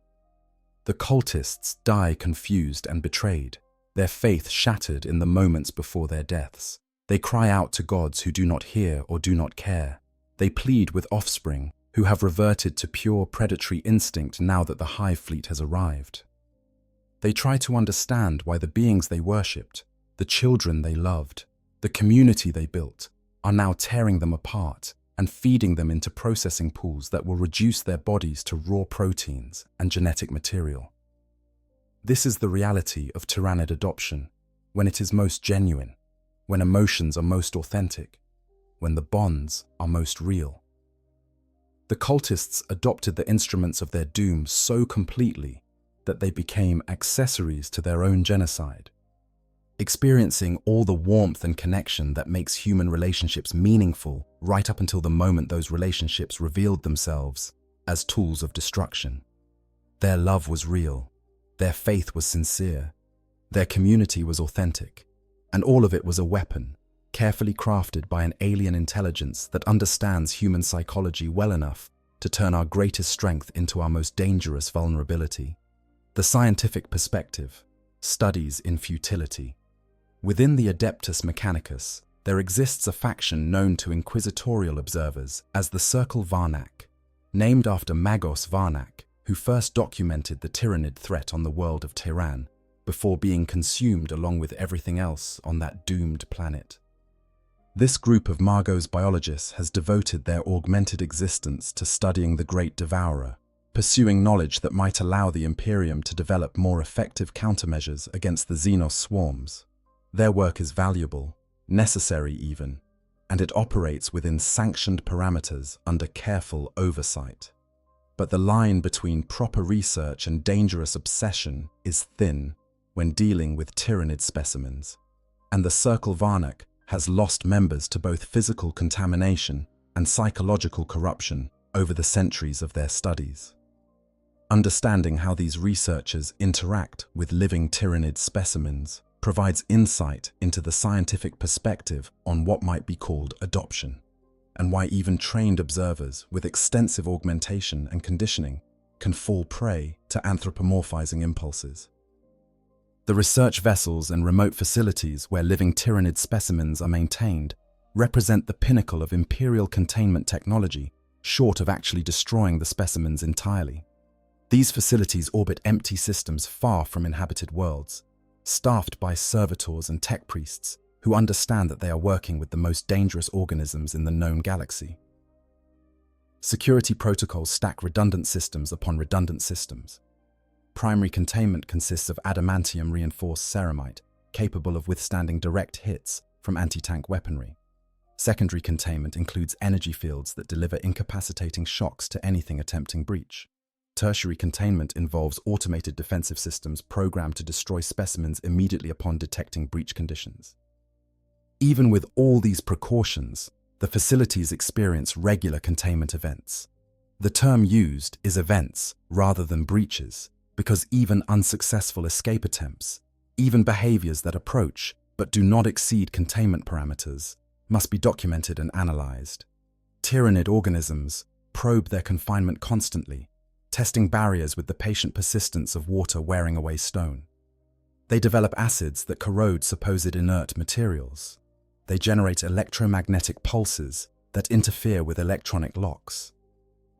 The cultists die confused and betrayed, their faith shattered in the moments before their deaths. They cry out to gods who do not hear or do not care. They plead with offspring who have reverted to pure predatory instinct now that the hive fleet has arrived. They try to understand why the beings they worshipped, the children they loved, the community they built, are now tearing them apart and feeding them into processing pools that will reduce their bodies to raw proteins and genetic material. This is the reality of Tyranid adoption, when it is most genuine, when emotions are most authentic, when the bonds are most real. The cultists adopted the instruments of their doom so completely that they became accessories to their own genocide, experiencing all the warmth and connection that makes human relationships meaningful right up until the moment those relationships revealed themselves as tools of destruction. Their love was real, their faith was sincere, their community was authentic, and all of it was a weapon, carefully crafted by an alien intelligence that understands human psychology well enough to turn our greatest strength into our most dangerous vulnerability. The scientific perspective, studies in futility. Within the Adeptus Mechanicus, there exists a faction known to inquisitorial observers as the Circle Varnak, named after Magos Varnak, who first documented the Tyranid threat on the world of Tehran before being consumed along with everything else on that doomed planet. This group of Magos biologists has devoted their augmented existence to studying the Great Devourer, pursuing knowledge that might allow the Imperium to develop more effective countermeasures against the Xenos swarms. Their work is valuable, necessary even, and it operates within sanctioned parameters under careful oversight. But the line between proper research and dangerous obsession is thin when dealing with Tyranid specimens, and the Circle Varnak has lost members to both physical contamination and psychological corruption over the centuries of their studies. Understanding how these researchers interact with living Tyranid specimens provides insight into the scientific perspective on what might be called adoption, and why even trained observers with extensive augmentation and conditioning can fall prey to anthropomorphizing impulses. The research vessels and remote facilities where living Tyranid specimens are maintained represent the pinnacle of Imperial containment technology, short of actually destroying the specimens entirely. These facilities orbit empty systems far from inhabited worlds, staffed by servitors and tech priests who understand that they are working with the most dangerous organisms in the known galaxy. Security protocols stack redundant systems upon redundant systems. Primary containment consists of adamantium-reinforced ceramite capable of withstanding direct hits from anti-tank weaponry. Secondary containment includes energy fields that deliver incapacitating shocks to anything attempting breach. Tertiary containment involves automated defensive systems programmed to destroy specimens immediately upon detecting breach conditions. Even with all these precautions, the facilities experience regular containment events. The term used is events rather than breaches, because even unsuccessful escape attempts, even behaviors that approach but do not exceed containment parameters, must be documented and analyzed. Tyranid organisms probe their confinement constantly, testing barriers with the patient persistence of water wearing away stone. They develop acids that corrode supposed inert materials. They generate electromagnetic pulses that interfere with electronic locks.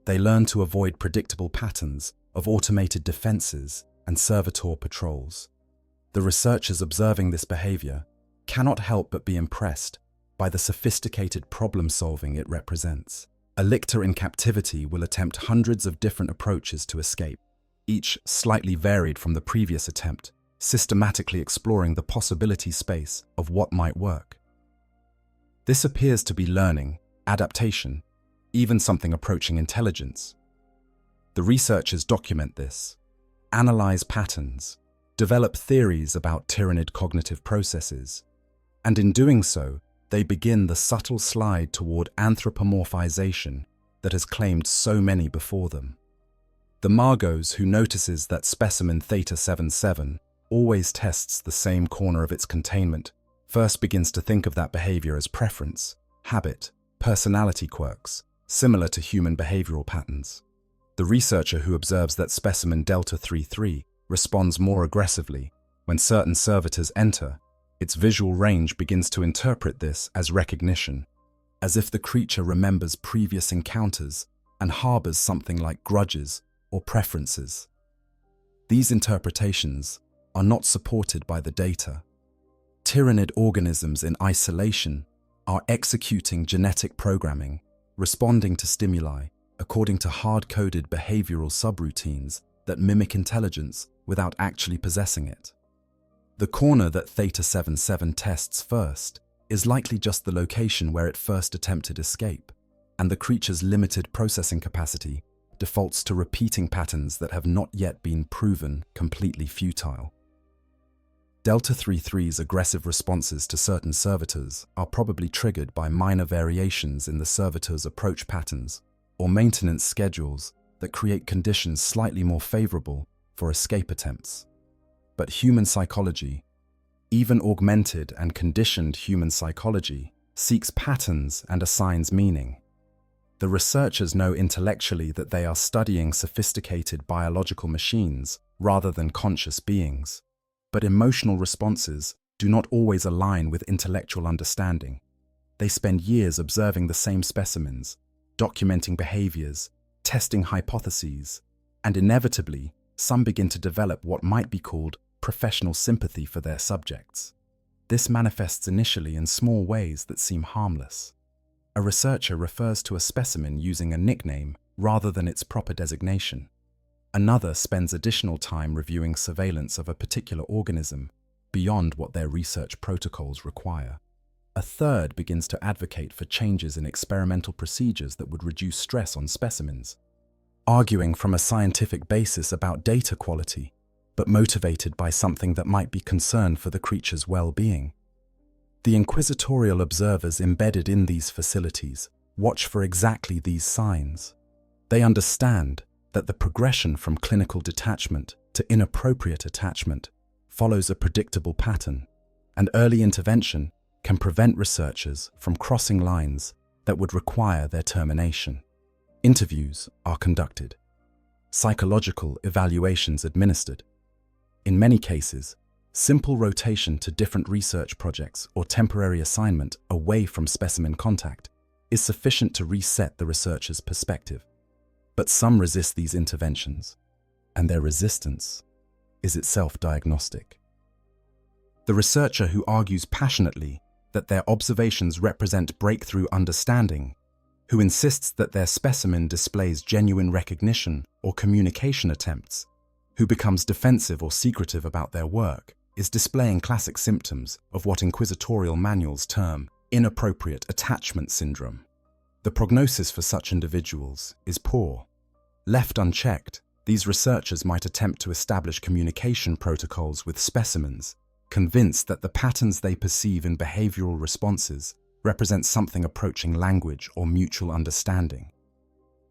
They learn to avoid predictable patterns of automated defenses and servitor patrols. The researchers observing this behavior cannot help but be impressed by the sophisticated problem-solving it represents. A lictor in captivity will attempt hundreds of different approaches to escape, each slightly varied from the previous attempt, systematically exploring the possibility space of what might work. This appears to be learning, adaptation, even something approaching intelligence. The researchers document this, analyze patterns, develop theories about Tyranid cognitive processes, and in doing so, they begin the subtle slide toward anthropomorphization that has claimed so many before them. The Margos, who notices that specimen Theta 77 always tests the same corner of its containment, first begins to think of that behavior as preference, habit, personality quirks, similar to human behavioral patterns. The researcher who observes that specimen Delta 33 responds more aggressively when certain servitors enter, its visual range begins to interpret this as recognition, as if the creature remembers previous encounters and harbors something like grudges or preferences. These interpretations are not supported by the data. Tyranid organisms in isolation are executing genetic programming, responding to stimuli according to hard-coded behavioral subroutines that mimic intelligence without actually possessing it. The corner that Theta 77 tests first is likely just the location where it first attempted escape, and the creature's limited processing capacity defaults to repeating patterns that have not yet been proven completely futile. Delta 33's aggressive responses to certain servitors are probably triggered by minor variations in the servitor's approach patterns or maintenance schedules that create conditions slightly more favorable for escape attempts. But human psychology, even augmented and conditioned human psychology, seeks patterns and assigns meaning. The researchers know intellectually that they are studying sophisticated biological machines rather than conscious beings, but emotional responses do not always align with intellectual understanding. They spend years observing the same specimens, documenting behaviors, testing hypotheses, and inevitably, some begin to develop what might be called professional sympathy for their subjects. This manifests initially in small ways that seem harmless. A researcher refers to a specimen using a nickname rather than its proper designation. Another spends additional time reviewing surveillance of a particular organism beyond what their research protocols require. A third begins to advocate for changes in experimental procedures that would reduce stress on specimens, arguing from a scientific basis about data quality, but motivated by something that might be concern for the creature's well-being. The inquisitorial observers embedded in these facilities watch for exactly these signs. They understand that the progression from clinical detachment to inappropriate attachment follows a predictable pattern, and early intervention can prevent researchers from crossing lines that would require their termination. Interviews are conducted. Psychological evaluations administered. In many cases, simple rotation to different research projects or temporary assignment away from specimen contact is sufficient to reset the researcher's perspective. But some resist these interventions, and their resistance is itself diagnostic. The researcher who argues passionately that their observations represent breakthrough understanding, who insists that their specimen displays genuine recognition or communication attempts, who becomes defensive or secretive about their work, is displaying classic symptoms of what inquisitorial manuals term inappropriate attachment syndrome. The prognosis for such individuals is poor. Left unchecked, these researchers might attempt to establish communication protocols with specimens, convinced that the patterns they perceive in behavioral responses represent something approaching language or mutual understanding.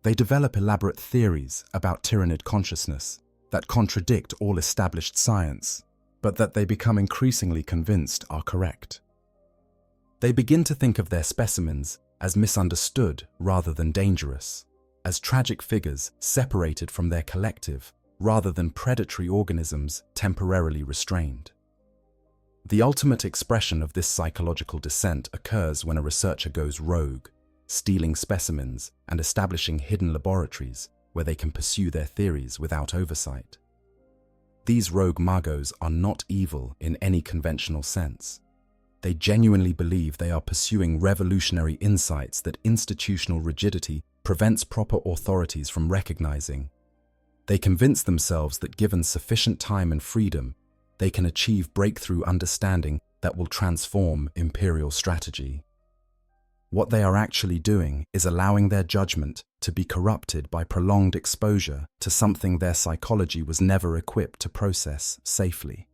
They develop elaborate theories about Tyranid consciousness that contradict all established science, but that they become increasingly convinced are correct. They begin to think of their specimens as misunderstood rather than dangerous, as tragic figures separated from their collective rather than predatory organisms temporarily restrained. The ultimate expression of this psychological dissent occurs when a researcher goes rogue, stealing specimens and establishing hidden laboratories where they can pursue their theories without oversight. These rogue magos are not evil in any conventional sense. They genuinely believe they are pursuing revolutionary insights that institutional rigidity prevents proper authorities from recognizing. They convince themselves that given sufficient time and freedom, they can achieve breakthrough understanding that will transform imperial strategy. What they are actually doing is allowing their judgment to be corrupted by prolonged exposure to something their psychology was never equipped to process safely.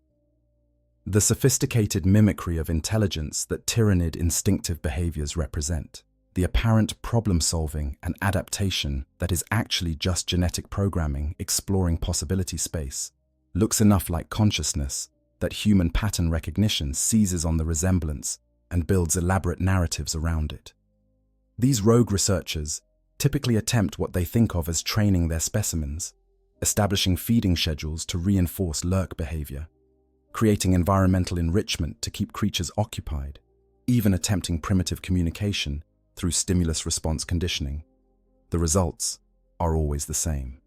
The sophisticated mimicry of intelligence that Tyranid instinctive behaviors represent, the apparent problem-solving and adaptation that is actually just genetic programming exploring possibility space, looks enough like consciousness that human pattern recognition seizes on the resemblance and builds elaborate narratives around it. These rogue researchers typically attempt what they think of as training their specimens, establishing feeding schedules to reinforce lurk behavior, creating environmental enrichment to keep creatures occupied, even attempting primitive communication through stimulus-response conditioning. The results are always the same.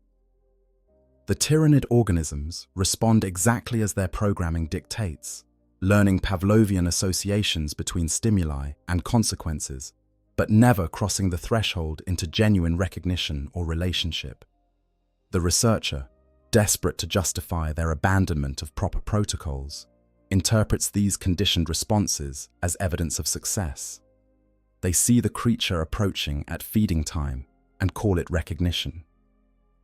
The Tyranid organisms respond exactly as their programming dictates, learning Pavlovian associations between stimuli and consequences, but never crossing the threshold into genuine recognition or relationship. The researcher, desperate to justify their abandonment of proper protocols, interprets these conditioned responses as evidence of success. They see the creature approaching at feeding time and call it recognition.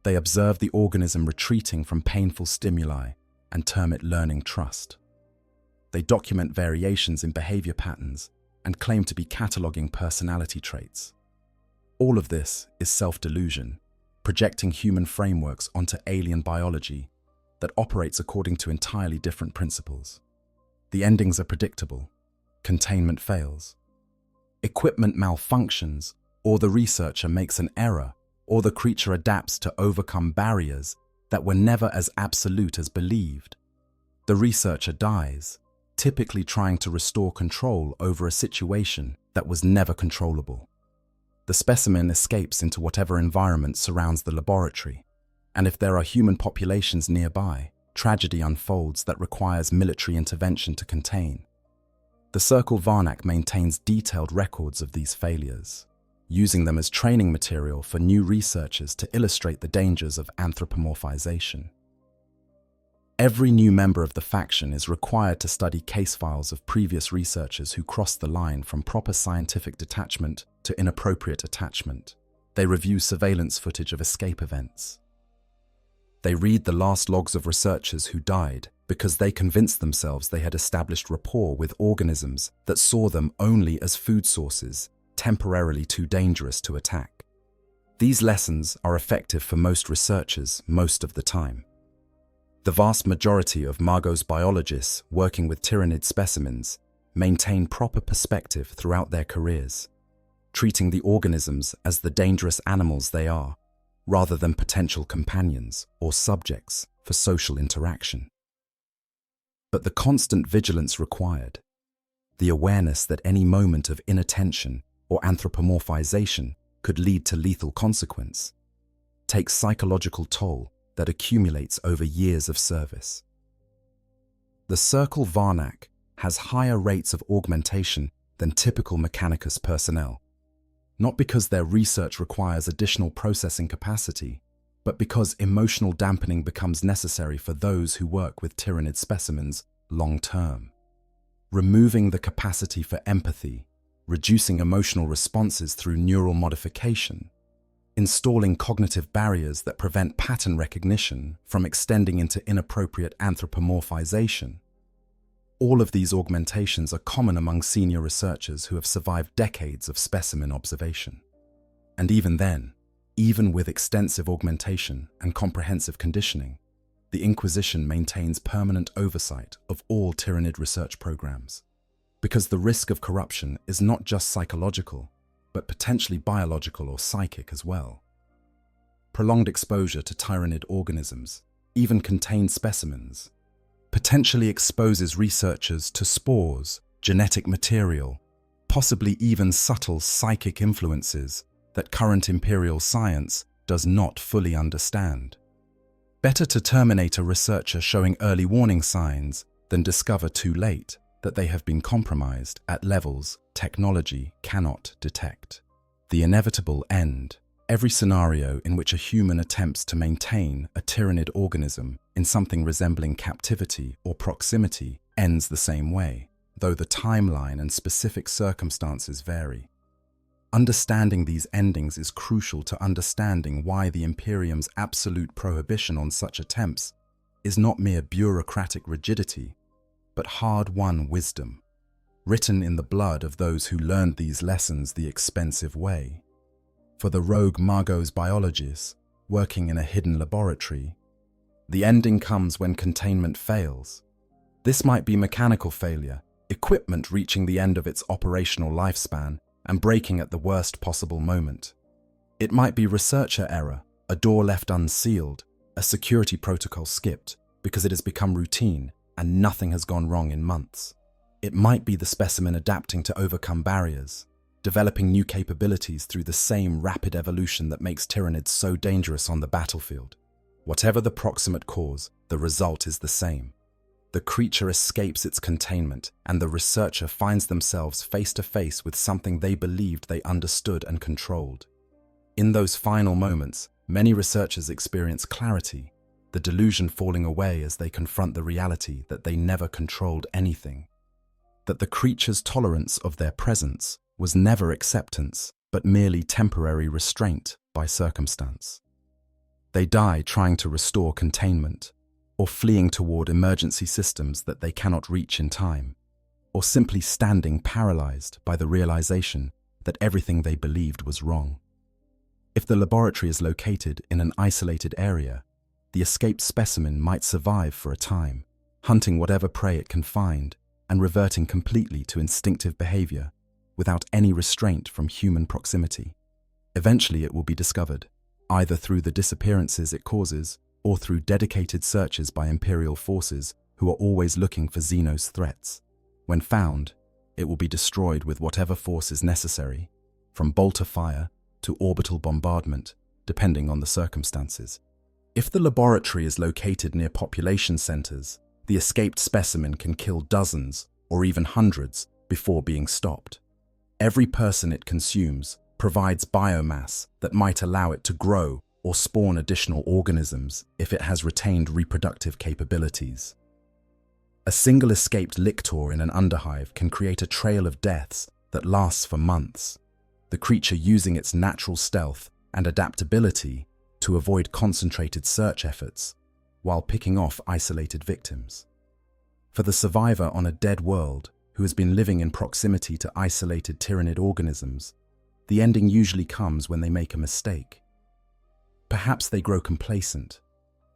They observe the organism retreating from painful stimuli and term it learning trust. They document variations in behavior patterns and claim to be cataloging personality traits. All of this is self-delusion, projecting human frameworks onto alien biology that operates according to entirely different principles. The endings are predictable. Containment fails. Equipment malfunctions, or the researcher makes an error, or the creature adapts to overcome barriers that were never as absolute as believed. The researcher dies, typically trying to restore control over a situation that was never controllable. The specimen escapes into whatever environment surrounds the laboratory, and if there are human populations nearby, tragedy unfolds that requires military intervention to contain. The Circle Varnak maintains detailed records of these failures, using them as training material for new researchers to illustrate the dangers of anthropomorphization. Every new member of the faction is required to study case files of previous researchers who crossed the line from proper scientific detachment to inappropriate attachment. They review surveillance footage of escape events. They read the last logs of researchers who died because they convinced themselves they had established rapport with organisms that saw them only as food sources, temporarily too dangerous to attack. These lessons are effective for most researchers most of the time. The vast majority of Magos biologists working with Tyranid specimens maintain proper perspective throughout their careers, treating the organisms as the dangerous animals they are, rather than potential companions or subjects for social interaction. But the constant vigilance required, the awareness that any moment of inattention or anthropomorphization could lead to lethal consequence, takes psychological toll that accumulates over years of service. The Circle Varnak has higher rates of augmentation than typical Mechanicus personnel, not because their research requires additional processing capacity, but because emotional dampening becomes necessary for those who work with Tyranid specimens long-term. Removing the capacity for empathy, reducing emotional responses through neural modification, installing cognitive barriers that prevent pattern recognition from extending into inappropriate anthropomorphization. All of these augmentations are common among senior researchers who have survived decades of specimen observation. And even then, even with extensive augmentation and comprehensive conditioning, the Inquisition maintains permanent oversight of all Tyranid research programs, because the risk of corruption is not just psychological, but potentially biological or psychic as well. Prolonged exposure to Tyranid organisms, even contained specimens, potentially exposes researchers to spores, genetic material, possibly even subtle psychic influences that current imperial science does not fully understand. Better to terminate a researcher showing early warning signs than discover too late that they have been compromised at levels technology cannot detect. The inevitable end. Every scenario in which a human attempts to maintain a Tyranid organism in something resembling captivity or proximity ends the same way, though the timeline and specific circumstances vary. Understanding these endings is crucial to understanding why the Imperium's absolute prohibition on such attempts is not mere bureaucratic rigidity, but hard-won wisdom, written in the blood of those who learned these lessons the expensive way. For the rogue Margot's biologists working in a hidden laboratory, the ending comes when containment fails. This might be mechanical failure, equipment reaching the end of its operational lifespan and breaking at the worst possible moment. It might be researcher error, a door left unsealed, a security protocol skipped because it has become routine and nothing has gone wrong in months. It might be the specimen adapting to overcome barriers, developing new capabilities through the same rapid evolution that makes Tyranids so dangerous on the battlefield. Whatever the proximate cause, the result is the same. The creature escapes its containment, and the researcher finds themselves face to face with something they believed they understood and controlled. In those final moments, many researchers experience clarity, the delusion falling away as they confront the reality that they never controlled anything. That the creature's tolerance of their presence was never acceptance, but merely temporary restraint by circumstance. They die trying to restore containment, or fleeing toward emergency systems that they cannot reach in time, or simply standing paralyzed by the realization that everything they believed was wrong. If the laboratory is located in an isolated area, the escaped specimen might survive for a time, hunting whatever prey it can find and reverting completely to instinctive behavior without any restraint from human proximity. Eventually it will be discovered, either through the disappearances it causes or through dedicated searches by Imperial forces who are always looking for Xenos threats. When found, it will be destroyed with whatever force is necessary, from bolter fire to orbital bombardment, depending on the circumstances. If the laboratory is located near population centers, the escaped specimen can kill dozens or even hundreds before being stopped. Every person it consumes provides biomass that might allow it to grow or spawn additional organisms if it has retained reproductive capabilities. A single escaped lictor in an underhive can create a trail of deaths that lasts for months, the creature using its natural stealth and adaptability to avoid concentrated search efforts while picking off isolated victims. For the survivor on a dead world who has been living in proximity to isolated Tyranid organisms, the ending usually comes when they make a mistake. Perhaps they grow complacent,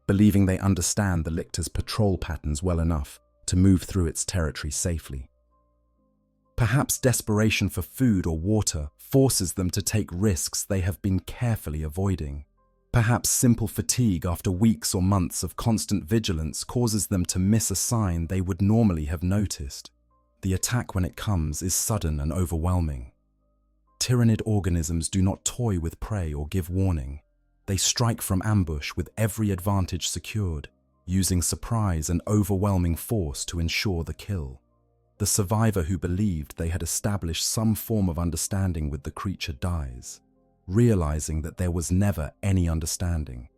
believing they understand the lictor's patrol patterns well enough to move through its territory safely. Perhaps desperation for food or water forces them to take risks they have been carefully avoiding. Perhaps simple fatigue after weeks or months of constant vigilance causes them to miss a sign they would normally have noticed. The attack, when it comes, is sudden and overwhelming. Tyranid organisms do not toy with prey or give warning. They strike from ambush with every advantage secured, using surprise and overwhelming force to ensure the kill. The survivor who believed they had established some form of understanding with the creature dies, realizing that there was never any understanding,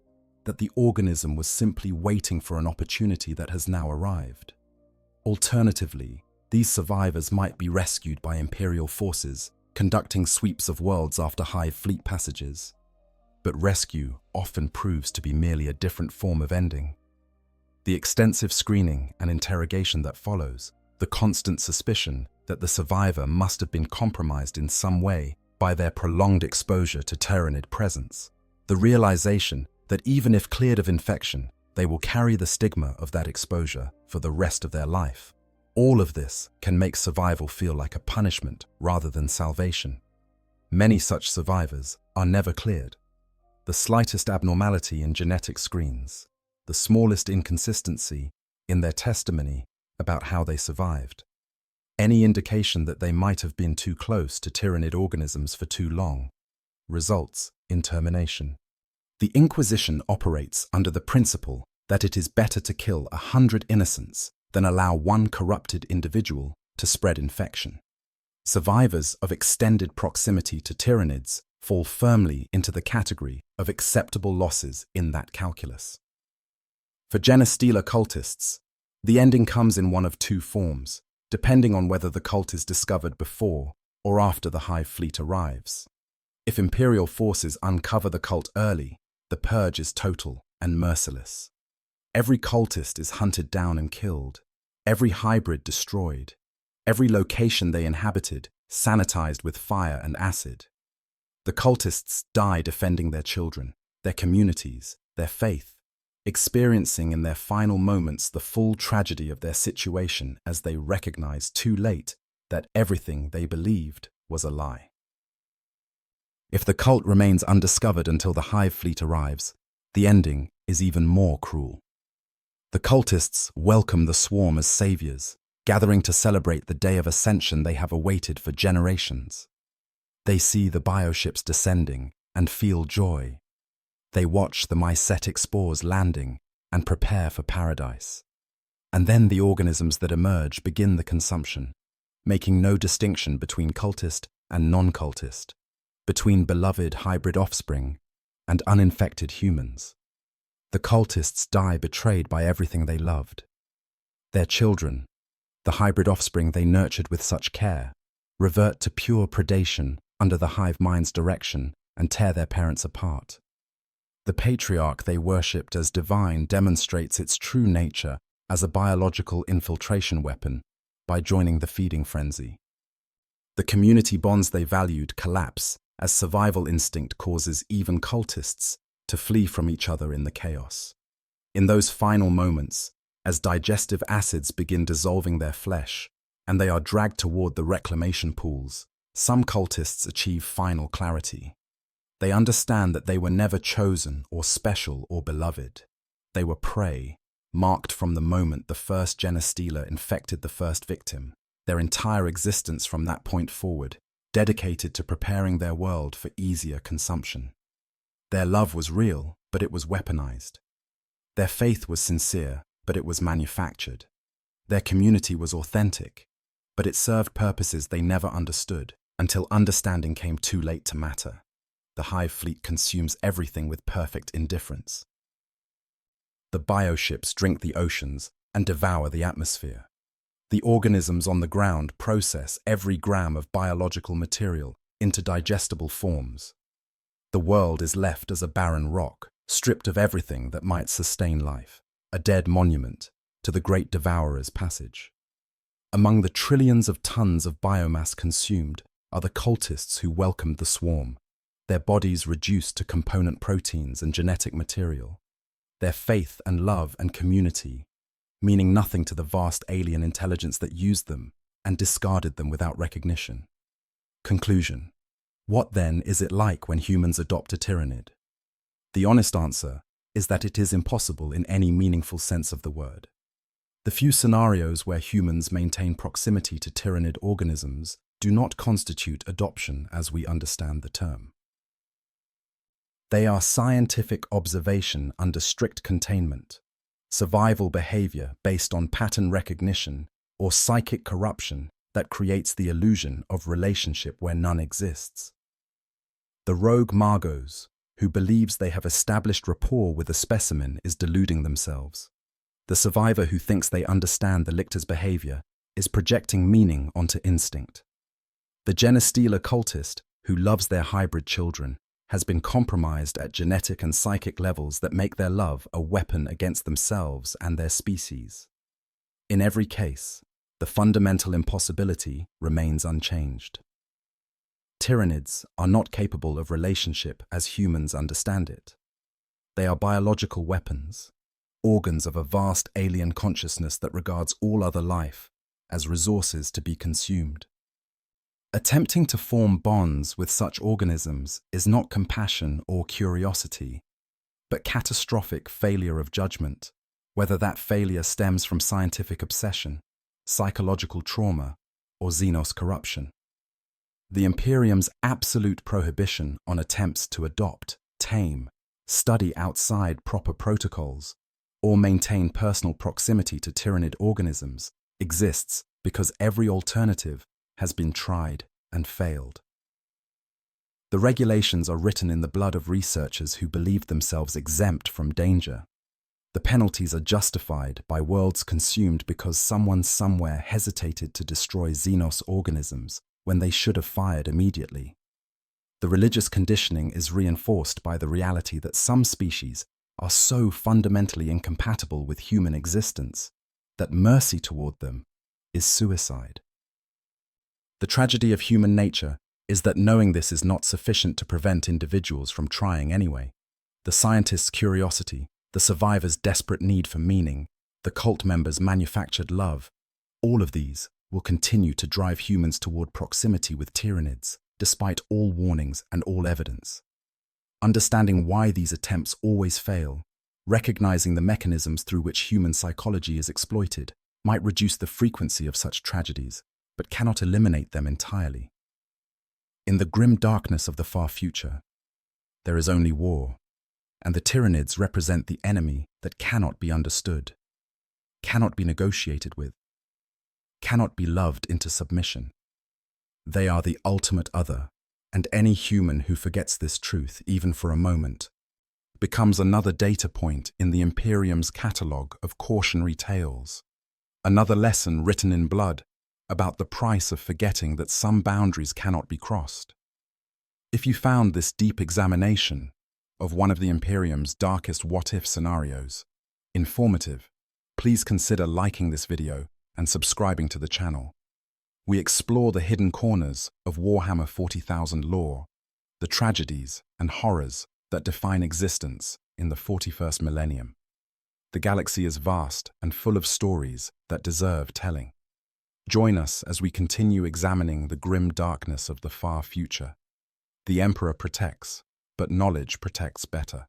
that the organism was simply waiting for an opportunity that has now arrived. Alternatively, these survivors might be rescued by Imperial forces, conducting sweeps of worlds after hive fleet passages. But rescue often proves to be merely a different form of ending. The extensive screening and interrogation that follows, the constant suspicion that the survivor must have been compromised in some way by their prolonged exposure to Tyranid presence, the realization that even if cleared of infection, they will carry the stigma of that exposure for the rest of their life. All of this can make survival feel like a punishment rather than salvation. Many such survivors are never cleared. The slightest abnormality in genetic screens, the smallest inconsistency in their testimony about how they survived, any indication that they might have been too close to Tyranid organisms for too long, results in termination. The Inquisition operates under the principle that it is better to kill 100 innocents than allow one corrupted individual to spread infection. Survivors of extended proximity to Tyranids fall firmly into the category of acceptable losses in that calculus. For Genestealer cultists, the ending comes in one of two forms, depending on whether the cult is discovered before or after the hive fleet arrives. If Imperial forces uncover the cult early, the purge is total and merciless. Every cultist is hunted down and killed, every hybrid destroyed, every location they inhabited sanitized with fire and acid. The cultists die defending their children, their communities, their faith, experiencing in their final moments the full tragedy of their situation as they recognize too late that everything they believed was a lie. If the cult remains undiscovered until the hive fleet arrives, the ending is even more cruel. The cultists welcome the swarm as saviors, gathering to celebrate the day of ascension they have awaited for generations. They see the bioships descending and feel joy. They watch the mycetic spores landing and prepare for paradise. And then the organisms that emerge begin the consumption, making no distinction between cultist and non-cultist, between beloved hybrid offspring and uninfected humans. The cultists die betrayed by everything they loved. Their children, the hybrid offspring they nurtured with such care, revert to pure predation under the hive mind's direction and tear their parents apart. The patriarch they worshipped as divine demonstrates its true nature as a biological infiltration weapon by joining the feeding frenzy. The community bonds they valued collapse as survival instinct causes even cultists to flee from each other in the chaos. In those final moments, as digestive acids begin dissolving their flesh and they are dragged toward the reclamation pools, some cultists achieve final clarity. They understand that they were never chosen or special or beloved. They were prey, marked from the moment the first Genestealer infected the first victim, their entire existence from that point forward, dedicated to preparing their world for easier consumption. Their love was real, but it was weaponized. Their faith was sincere, but it was manufactured. Their community was authentic, but it served purposes they never understood, until understanding came too late to matter. The hive fleet consumes everything with perfect indifference. The bioships drink the oceans and devour the atmosphere. The organisms on the ground process every gram of biological material into digestible forms. The world is left as a barren rock, stripped of everything that might sustain life, a dead monument to the great devourer's passage. Among the trillions of tons of biomass consumed are the cultists who welcomed the swarm, their bodies reduced to component proteins and genetic material, their faith and love and community meaning nothing to the vast alien intelligence that used them and discarded them without recognition. Conclusion. What then is it like when humans adopt a Tyranid? The honest answer is that it is impossible in any meaningful sense of the word. The few scenarios where humans maintain proximity to Tyranid organisms do not constitute adoption as we understand the term. They are scientific observation under strict containment, survival behavior based on pattern recognition, or psychic corruption that creates the illusion of relationship where none exists. The rogue Margos, who believes they have established rapport with a specimen, is deluding themselves. The survivor who thinks they understand the lictor's behavior is projecting meaning onto instinct. The genestealer cultist who loves their hybrid children has been compromised at genetic and psychic levels that make their love a weapon against themselves and their species. In every case, the fundamental impossibility remains unchanged. Tyranids are not capable of relationship as humans understand it. They are biological weapons, organs of a vast alien consciousness that regards all other life as resources to be consumed. Attempting to form bonds with such organisms is not compassion or curiosity, but catastrophic failure of judgment, whether that failure stems from scientific obsession, psychological trauma, or Xenos corruption. The Imperium's absolute prohibition on attempts to adopt, tame, study outside proper protocols, or maintain personal proximity to Tyranid organisms exists because every alternative has been tried and failed. The regulations are written in the blood of researchers who believe themselves exempt from danger. The penalties are justified by worlds consumed because someone somewhere hesitated to destroy Xenos organisms when they should have fired immediately. The religious conditioning is reinforced by the reality that some species are so fundamentally incompatible with human existence that mercy toward them is suicide. The tragedy of human nature is that knowing this is not sufficient to prevent individuals from trying anyway. The scientist's curiosity, the survivor's desperate need for meaning, the cult member's manufactured love, all of these will continue to drive humans toward proximity with Tyranids, despite all warnings and all evidence. Understanding why these attempts always fail, recognizing the mechanisms through which human psychology is exploited, might reduce the frequency of such tragedies, but cannot eliminate them entirely. In the grim darkness of the far future, there is only war, and the Tyranids represent the enemy that cannot be understood, cannot be negotiated with, cannot be loved into submission. They are the ultimate other, and any human who forgets this truth, even for a moment, becomes another data point in the Imperium's catalogue of cautionary tales, another lesson written in blood about the price of forgetting that some boundaries cannot be crossed. If you found this deep examination of one of the Imperium's darkest what-if scenarios informative, please consider liking this video and subscribing to the channel. We explore the hidden corners of Warhammer 40,000 lore, the tragedies and horrors that define existence in the 41st millennium. The galaxy is vast and full of stories that deserve telling. Join us as we continue examining the grim darkness of the far future. The Emperor protects, but knowledge protects better.